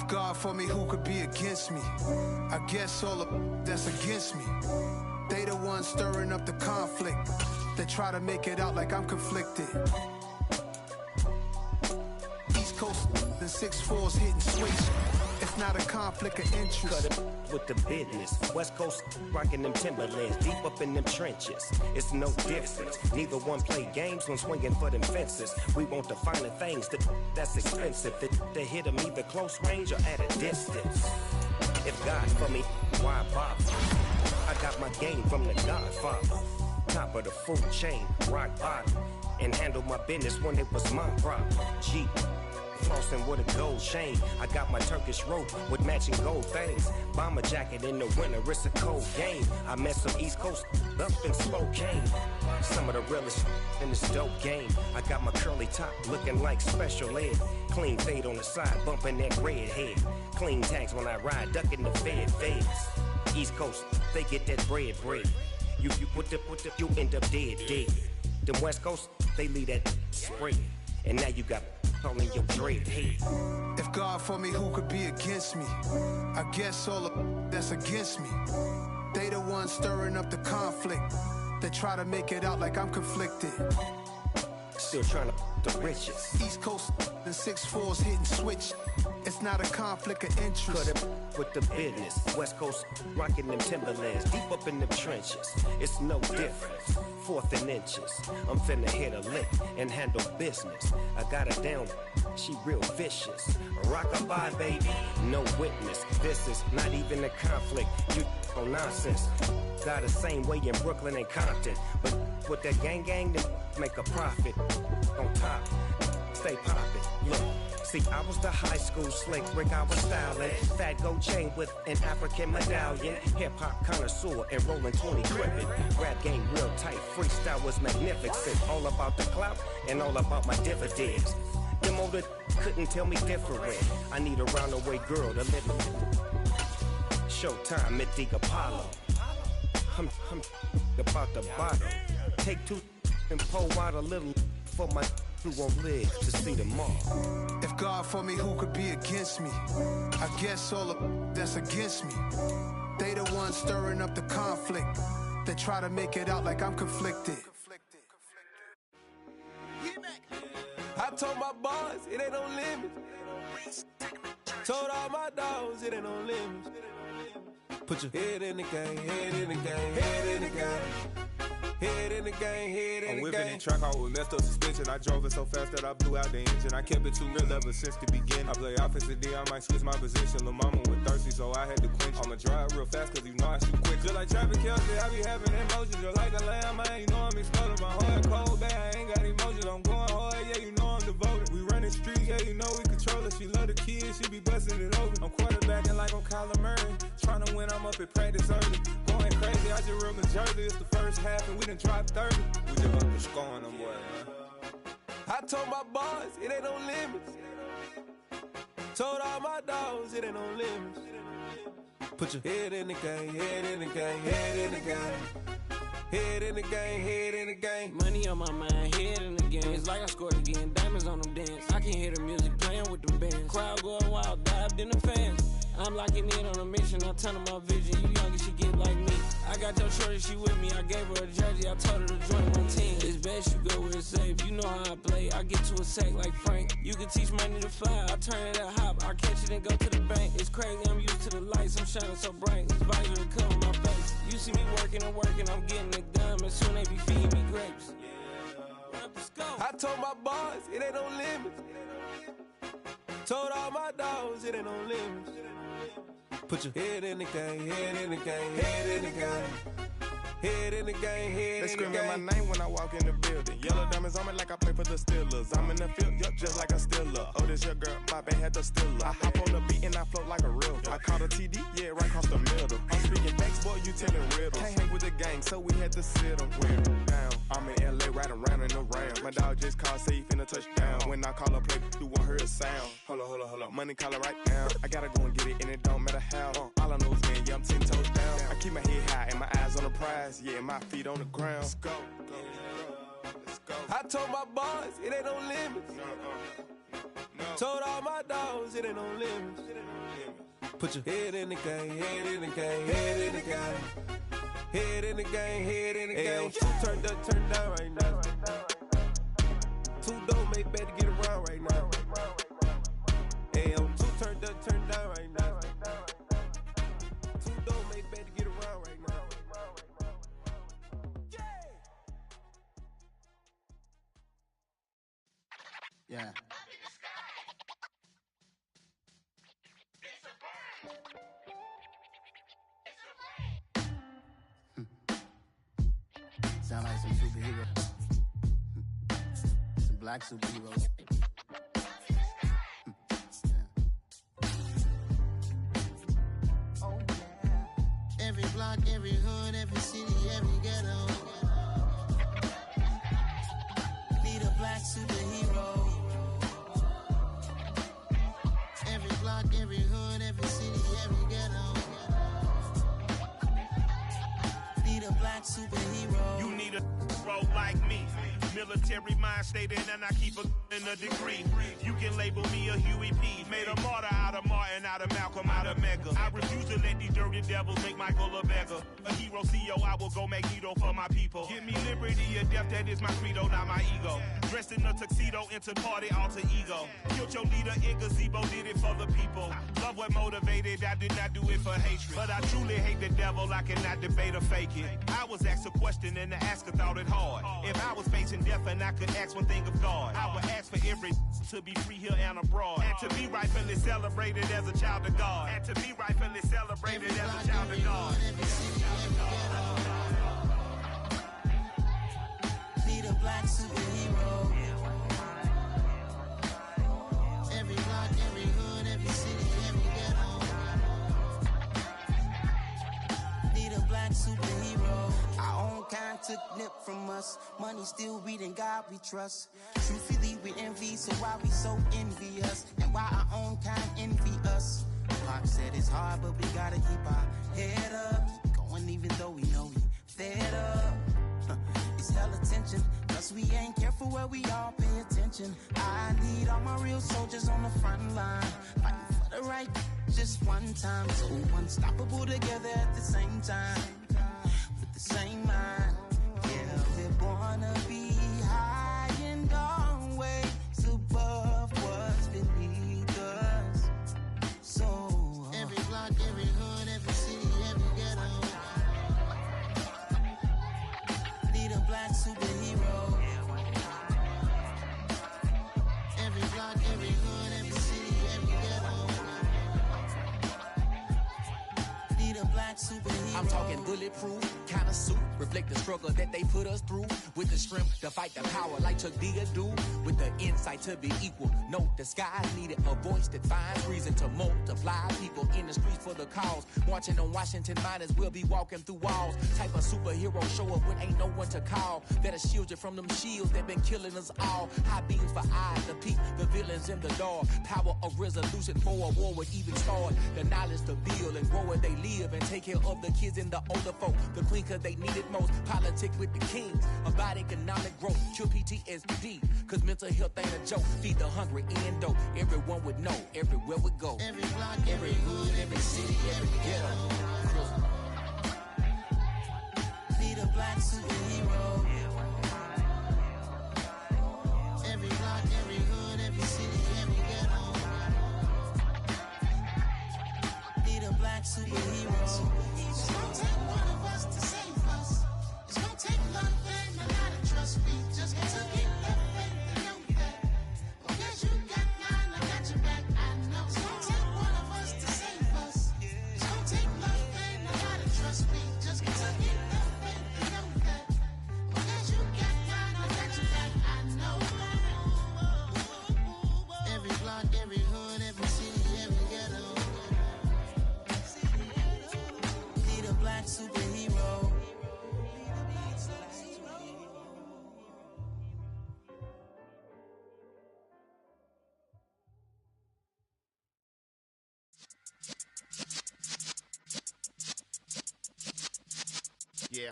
God for me, who could be against me? I guess all of that's against me. They the ones stirring up the conflict. They try to make it out like I'm conflicted. East Coast and 6'4's hitting switch. It's not a conflict of interest. Cut it with the business. West Coast rocking them Timberlands, deep up in them trenches. It's no difference. Neither one play games when swinging for them fences. We want the finer things that's expensive. They hit them either close range or at a distance. If God's for me, why bother? I got my game from the Godfather. Top of the food chain, rock bottom. And handle my business when it was my problem. Jeep. Flossing with a gold chain. I got my Turkish rope with matching gold things. Bomber jacket in the winter, it's a cold game. I met some East Coast up in Spokane. Some of the realest in this dope game. I got my curly top looking like special ed. Clean fade on the side, bumping that red head. Clean tags when I ride, ducking the feds. East Coast, they get that bread. You end up dead. Them West Coast, they leave that spread. And now you got only your dread head. If God for me, who could be against me? I guess all of that's against me. They the ones stirring up the conflict. They try to make it out like I'm conflicted. Still trying to the riches. East Coast and 6'4s hitting switch. It's not a conflict of interest. Cut it with the business. West Coast rocking them Timberlands. Deep up in them trenches. It's no different. 4th and inches. I'm finna hit a lick and handle business. I got her down. She real vicious. Rockabye, baby. No witness. This is not even a conflict. You on nonsense. Got the same way in Brooklyn and Compton. But with that gang, then make a profit. On top, stay poppin'. Look, see, I was the high school slick Rick, I was styling. Fat gold chain with an African medallion. Hip-hop connoisseur and rolling 20 gripping. Rap game real tight, freestyle was magnificent. All about the clout and all about my dividends. Them older couldn't tell me different. I need a round-the-way girl to live in. Showtime at the Apollo. I'm about the bottle. Take 2 and pour out a little for my who won't live to see tomorrow. If God for me, who could be against me? I guess all of that's against me. They the ones stirring up the conflict. They try to make it out like I'm conflicted. I told my boys it ain't no limits. Told all my dogs it ain't no limits. Put your head in the game, head in the game, head in the game. Head in the game, head in the game. I'm whipping and track out with messed up suspension. I drove it so fast that I blew out the engine. I kept it too real ever since the beginning. I play offensive D, I might switch my position. Lil' mama was thirsty, so I had to quench. I'ma drive real fast, cause you know I shoot quick. Just like Travis Kelce, I be having emotions. Just like a lamb, man, you know I'm exploding. My heart cold, bad, I ain't got emotions. I'm going hard, yeah, you know I'm devoted. We running streets, yeah, you know we control it. She love the kids, she be busting it open. I'm quarterbacking like I'm Kyler Murray. Trying to win, I'm up at practice early. Going crazy, I just real Jersey. It's the first half and we done dropped 30. We just up to scoring them boys, man. I told my boys it ain't no limits. Told all my dogs it ain't no limits. Put your head in the game, head in the game, head in the game. Head in the game, head in the game. Money on my mind, head in the game. It's like I scored again, diamonds on them dance. I can hear the music playing with them bands. Crowd going wild, dived in the fans. I'm locking in on a mission, I'm telling my vision. You young and she get like me. I got your shorty, she with me. I gave her a jersey, I told her to join my team. It's best you go where it's safe. You know how I play, I get to a sack like Frank. You can teach money to fly, I turn it at hop. I catch it and go to the bank. It's crazy, I'm used to the lights, I'm shining so bright. This visor to cover my face. You see me working and working, I'm getting it done. And soon they be feeding me grapes. I told my boys it ain't no limits. Told all my dogs it ain't no limits. Put your head in the game, head in the game, head in the game. Head in the game, head they in the game. They screaming my name when I walk in the building. Yellow diamonds on me like I play for the Steelers. I'm in the field, yup, just like a Steeler. Oh, this your girl, my band had the Steeler. I hop on the beat and I float like a real. I caught a TD, yeah, right across the middle. I'm speaking facts, boy, you telling riddles. Can't hang with the gang, so we had to sit them down. I'm in LA, riding round and around. My dog just called, say he finna touchdown. When I call a play, you won't hear a sound. Hold up, money caller right now. I gotta go and get it, and it don't matter how. All I know is, man, yeah, I'm 10 toes down. I keep my head high and my eyes on the prize. Yeah, my feet on the ground. Let's go. Let's go. I told my boys it ain't no limits. No. Told all my dogs it ain't no limits. Put your head in the game, head in the game, head in the game. Head in the game, head in the game. Two turned up, turned down right now. Two dope make better get around right now. Two turned up, turned down right now. Two dope make better get around right now. Yeah. Sound like some superheroes. Some black superheroes. Oh yeah. Every block, every hood, every city, every ghetto. Need a black superhero. Every block, every hood, every city, every ghetto. Need a black superhero. You need a bro like me. Military mind stated, and I keep a in a degree. You can label me a Huey P. Made a martyr out of Martin, out of Malcolm, out of Mega. I refuse to let these dirty devils make Michael a beggar. A hero CEO, I will go Magneto for my people. Give me liberty or death, that is my credo, not my ego. Dressed in a tuxedo, into party alter ego. Killed your leader in gazebo, did it for the people. Love what motivated, I did not do it for hatred. But I truly hate the devil, I cannot debate or fake it. I was asked a question and the asker thought it hard. If I was facing death and I could ask one thing of God, I would ask for every to be free here and abroad. And to be rightfully celebrated as a child of God. And to be rightfully celebrated as a child of God. Be the black superhero. Every block, every hood, every city, every ghetto. Be the black superhero. Our own kind took nip from us. Money still reading God we trust. Truthfully we envy, so why we so envious? And why our own kind envy us? Pop said it's hard, but we gotta keep our head up. Going even though we know we fed up. It's hella tension, plus we ain't careful where we all pay attention. I need all my real soldiers on the front line, fighting for the right just one time. So unstoppable together at the same time, with the same mind. Yeah, we're born to be high and always above what's beneath us. So every block, every hood, every city, every ghetto. Need a black superhero. Every block, every hood, every city, every ghetto. Need a black superhero. I'm talking bulletproof kind of suit, reflect the struggle that they put us through. With the strength to fight the power like Chuck D do. With the insight to be equal. No disguise needed, a voice that finds reason to multiply. People in the streets for the cause. Marching on Washington miners will be walking through walls. Type of superhero show up when ain't no one to call. That'll shield you from them shields that been killing us all. High beams for eyes to peep the villains in the dark. Power of resolution for a war would even start. The knowledge to build and grow where they live and take care of the kids and the older folk. The queen cause they need it most. Politic with the kings. About economic growth. Cure PTSD. Cause mental health ain't a joke. Feed the hungry and dope. Everyone would know. Everywhere we go. Every block, every hood, every city, every ghetto. Be the black superhero. Every block, every hood, every city, every ghetto. Be the black superhero. It's gonna take one of us to save us. It's gonna take love and a lot of trust. We just got to get that faith and know that. Because you got mine, I got your back. I know. It's gonna take one of us to save us. It's gonna take love and a lot of trust. We just got to get that faith and know that. Because you got mine, I got your back. I know. Every block, every hood, every city, every ghetto. Need a black superhero. Yeah.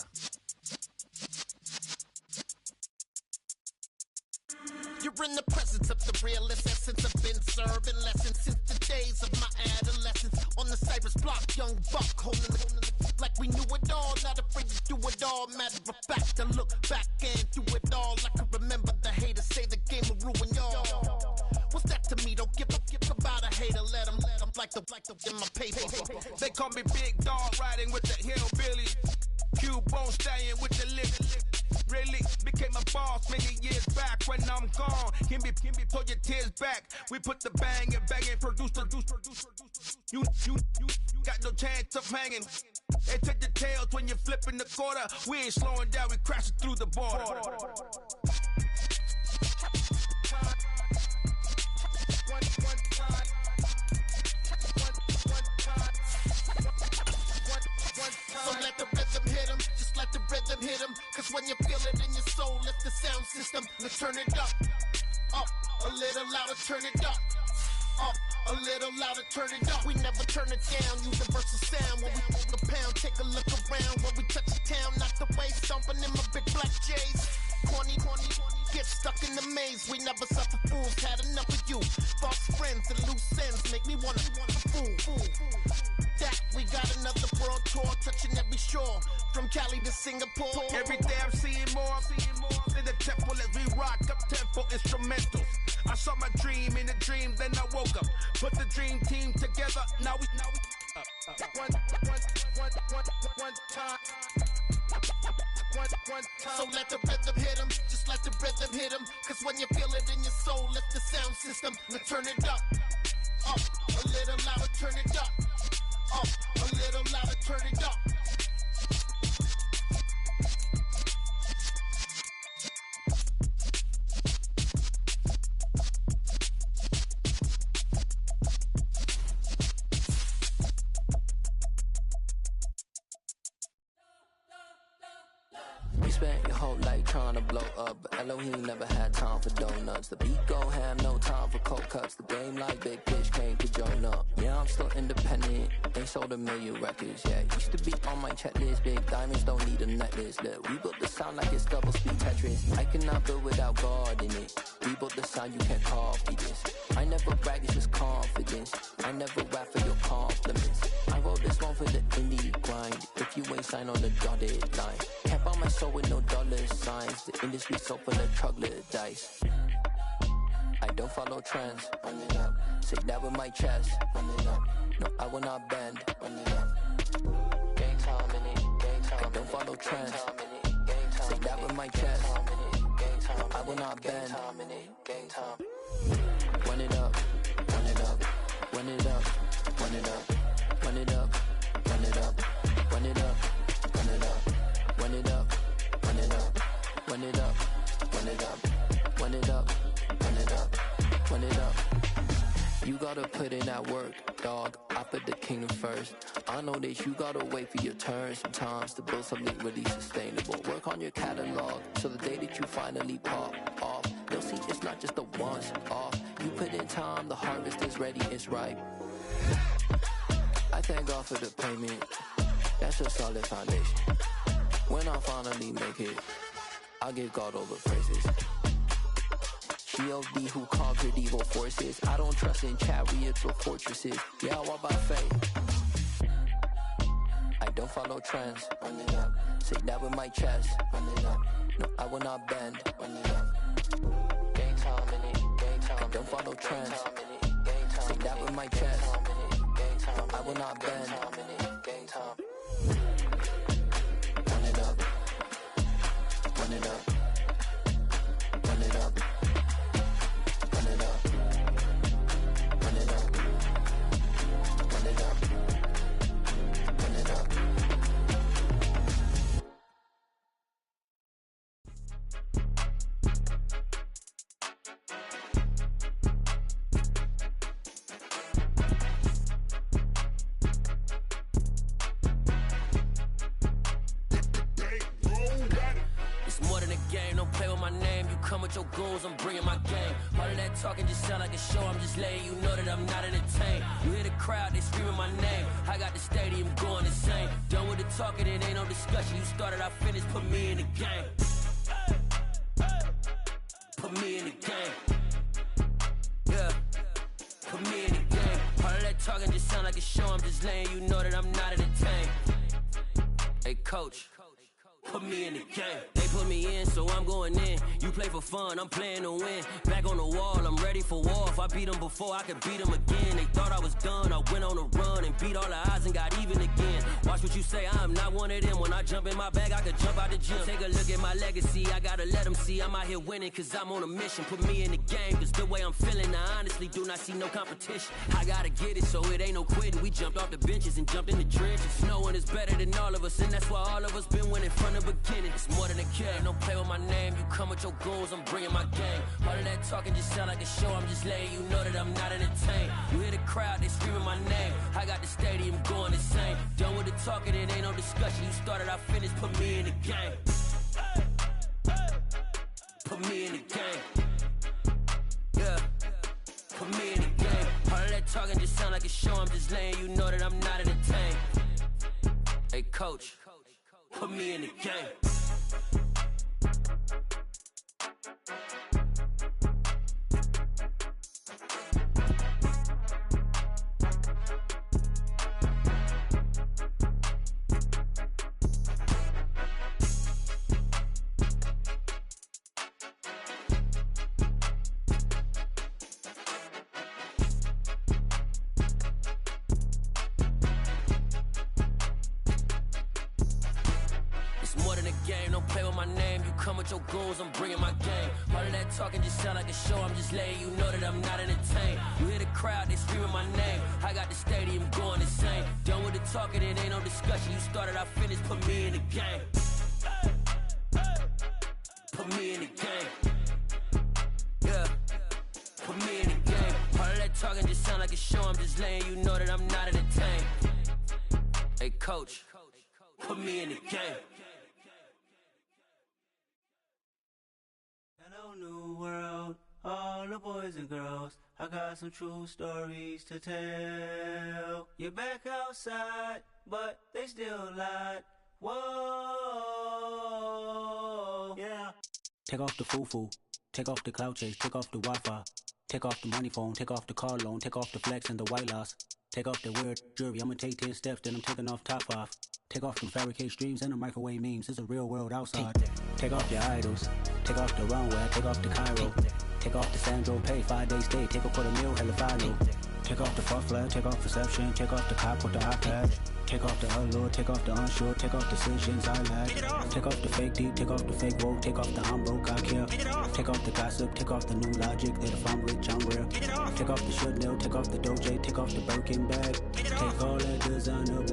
You're in the presence of the realest essence. I've been serving lessons since the days of my adolescence. On the Cypress block, young buck holding it like we knew it all. Not afraid to do it all. Matter of fact, I look back and do it all. I can remember the haters say the game will ruin y'all. What's that to me? Don't give about a hater. Let them like the in my paper. They call me Big Dog, riding with the hillbillies. Cubone stallion with the lip. Really became a boss many years back. When I'm gone, can be pull your tears back. We put the bang and produce. You got no chance of hanging. They take the tails when you're flipping the quarter. We ain't slowing down, we crashing through the border. So let the rhythm hit him, just let the rhythm hit him. Cause when you feel it in your soul, lift the sound system. Let's turn it up, a little louder, turn it up, a little louder, turn it up. We never turn it down, universal sound. When we move the pound, take a look around. When we touch the town, not the way, stomping in my big black J's. corny. Get stuck in the maze, we never suffer fools. Had enough of you. False friends and loose ends make me wanna fool. That we got another world tour, touching every shore, from Cali to Singapore. Every day I'm seeing more in the temple as we rock up tempo instrumentals. I saw my dream in a dream, then I woke up. Put the dream team together. Now we one time. So let the rhythm hit 'em, just let the rhythm hit 'em. Cause when you feel it in your soul, let the sound system, turn it up. Up, a little louder, turn it up. Up, a little louder, turn it up. Spent your whole life trying to blow up, but Elohim never had time for donuts. The beat go ham, no time for cold cuts. The game like Big Fish came to join up. Yeah, I'm still independent, ain't sold a million records. Yeah, used to be on my checklist. Big diamonds don't need a necklace. Look, we built the sound like it's double speed Tetris. I cannot build without God in it. We built the sound, you can't copy this. I never brag, it's just confidence. I never rap for your compliments. I wrote this one for the indie grind. If you ain't signed on the dotted line, can't buy my soul with no dollar signs. The industry so full of troglodytes. I don't follow trends. Run it up. Say that with my chest. Run it up. No, I will not bend. Run it up. Gang time in it. Gang time. I don't follow trends. Say that with my chest. No, I will not bend. Gang time. Run it up. Run it up. Run it up. Run it up. Run it up. Run it up. Run it up. Run it up. Run it up. Run it up. Run it up. Run it up. Run it up. Run it up. Run it up. You gotta put in that work, dog. I put the kingdom first. I know that you gotta wait for your turn sometimes to build something really sustainable. Work on your catalog so the day that you finally pop off, you'll see it's not just a once off. You put in time, the harvest is ready, it's ripe. I thank God for the payment. That's a solid foundation. When I finally make it, I'll give God all the praises. G.O.D. who conquered evil forces. I don't trust in chariots or fortresses. Yeah, I walk by faith. I don't follow trends. Run it up. Say that with my chest. Run it up. No, I will not bend. Run it up. Gang time in it. Gang time. I don't follow trends. Say that with my chest. No, I will not bend. Gang time. Run it up. Run it up. Run it up. Run it up. Run it up. Run it up. Run it up. Your goals, I'm bringing my game. All of that talking just sound like a show. I'm just letting you know that I'm not entertained. You hear the crowd, they screaming my name. I got the stadium going insane. Done with the talking, it ain't no discussion. You started, I finished, put me in the game. Put me in the game. Yeah, put me in the game. All of that talking just sound like a show. I'm just letting you know that I'm not entertained. Hey, coach, put me in the game. They put me in, so I'm going in. You play for fun, I'm playing to win. Back on the wall, I'm ready for war. If I beat them before, I could beat them again. They thought I was done, I went on a run and beat all the odds and got even again. Watch what you say, I'm not one of them. When I jump in my bag, I could jump out the gym. Take a look at my legacy, I gotta let them see I'm out here winning, cause I'm on a mission. Put me in the game, cause the way I'm feeling, I honestly do not see no competition. I gotta get it, so it ain't no quitting. We jumped off the benches and jumped in the trenches. No one is better than all of us, and that's why all of us been winning from the beginning. It's more than a game, don't play with my name. You come with your goals, I'm bringing my game. All of that talking just sound like a show. I'm just letting you know that I'm not entertained. You hear the crowd, they screaming my name. I got the stadium going insane. Done with the talking, it ain't no discussion. You started, I finished, put me in the game. Put me in the game. Yeah, put me in the game. All of that talking just sound like a show. I'm just letting you know that I'm not entertained. Hey, coach, put me in the game. the game. Don't play with my name. You come with your goals, I'm bringing my game. All of that talking just sound like a show. I'm just letting you know that I'm not entertained. You hear the crowd, they screaming my name. I got the stadium going insane. Done with the talking, it ain't no discussion. You started, I finished, put me in the game. Put me in the game. Yeah. Put me in the game. All of that talking just sound like a show. I'm just letting you know that I'm not entertained. Hey, coach, put me in the game. Hello, new world, all the boys and girls. I got some true stories to tell. You're back outside, but they still lied. Whoa, yeah. Take off the foo-foo, take off the cloud chase, take off the Wi-Fi, take off the money phone, take off the car loan, take off the flex and the white loss. Take off the weird jewelry, I'ma take 10 steps, then I'm taking off top 5. Take off them fabricate streams and the microwave memes, it's a real world outside. Take off your idols, take off the runway, take off the Cairo. Take off the Sandro pay, 5 days stay, take a $250,000, hella follow. Take off the fuck flag, take off perception, take off the cop with the iPad. Take off the allure, take off the unsure, take off decisions I lack. Take off the fake deep, take off the fake woke, take off the I'm broke, I care. Take off the gossip, take off the new logic that if I'm rich, I'm real. Take off the Chanel, take off the Doja, take off the Birkin bag. Take all that designer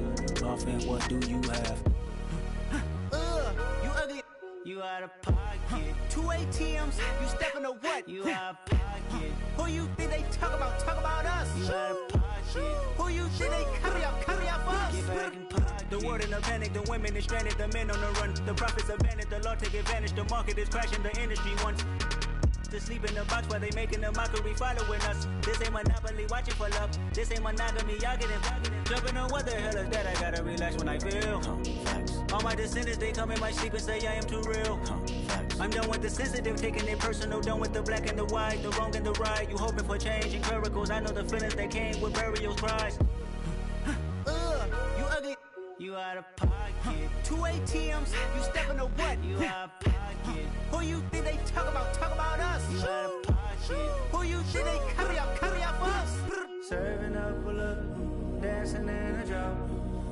off and what do you have? You ugly. You out of pocket. 2 ATMs, you stepping to what? You out of pocket. Who you think they talk about? Talk about us. You out of pocket. Who you think they carry up for us? Get back in pocket. The world in a panic, the women is stranded, the men on the run. The profits abandoned, the law take advantage. The market is crashing, the industry wants to sleep in the box while they making a mockery following us. This ain't monopoly, watching for love. This ain't monogamy, y'all getting jumping on what the hell is that? I gotta relax when I feel. All my descendants, they come in my sleep and say I am too real. I'm done with the sensitive, taking it personal. Done with the black and the white, the wrong and the right. You hoping for change and miracles. I know the feelings that came with burial cries. You ugly. You out of pocket. 2 ATMs, you stepping to what? You out of pocket. Who you think they talk about? Talk about us. You out of pocket. Who you think they carry up for us? Serving up a look, dancing in a drop.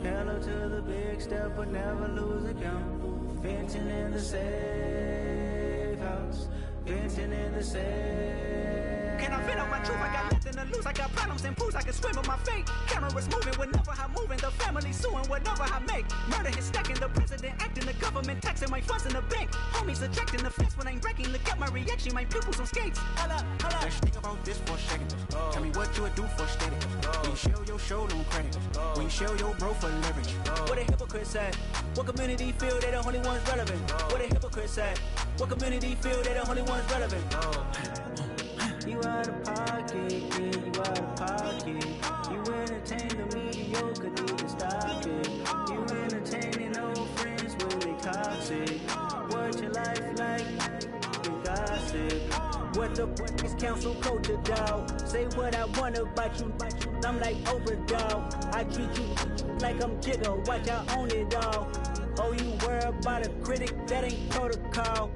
Hello to the big step, but never lose a count. Venting in the safe house. Venting in the safe. Can I vent out my truth? I got nothing to lose. I got problems and pools. I can swim with my fate. Cameras moving whenever I'm moving. The family suing whatever I make. Murder is stacking. The president acting. The government taxing my funds in the bank. Homies attracting the fence when I'm breaking. Look at my reaction. My pupils on skates. Holla, holla. Let's think about this for a second. Tell me what you would do for status. When you show your show, no credit. When you show your bro for leverage. What a hypocrite said. What community feel they the only ones relevant? What a hypocrite said. What community feel they the only ones relevant? You out of pocket, yeah, you out of pocket. You entertain the mediocre, need to stop it. You entertaining old friends when they toxic. What your life like? You gossip. What the fuck is council code to doubt? Say what I want about you, I'm like overdog. I treat you like I'm Jigga, watch I own it all. Oh, you worry about a critic, that ain't protocol.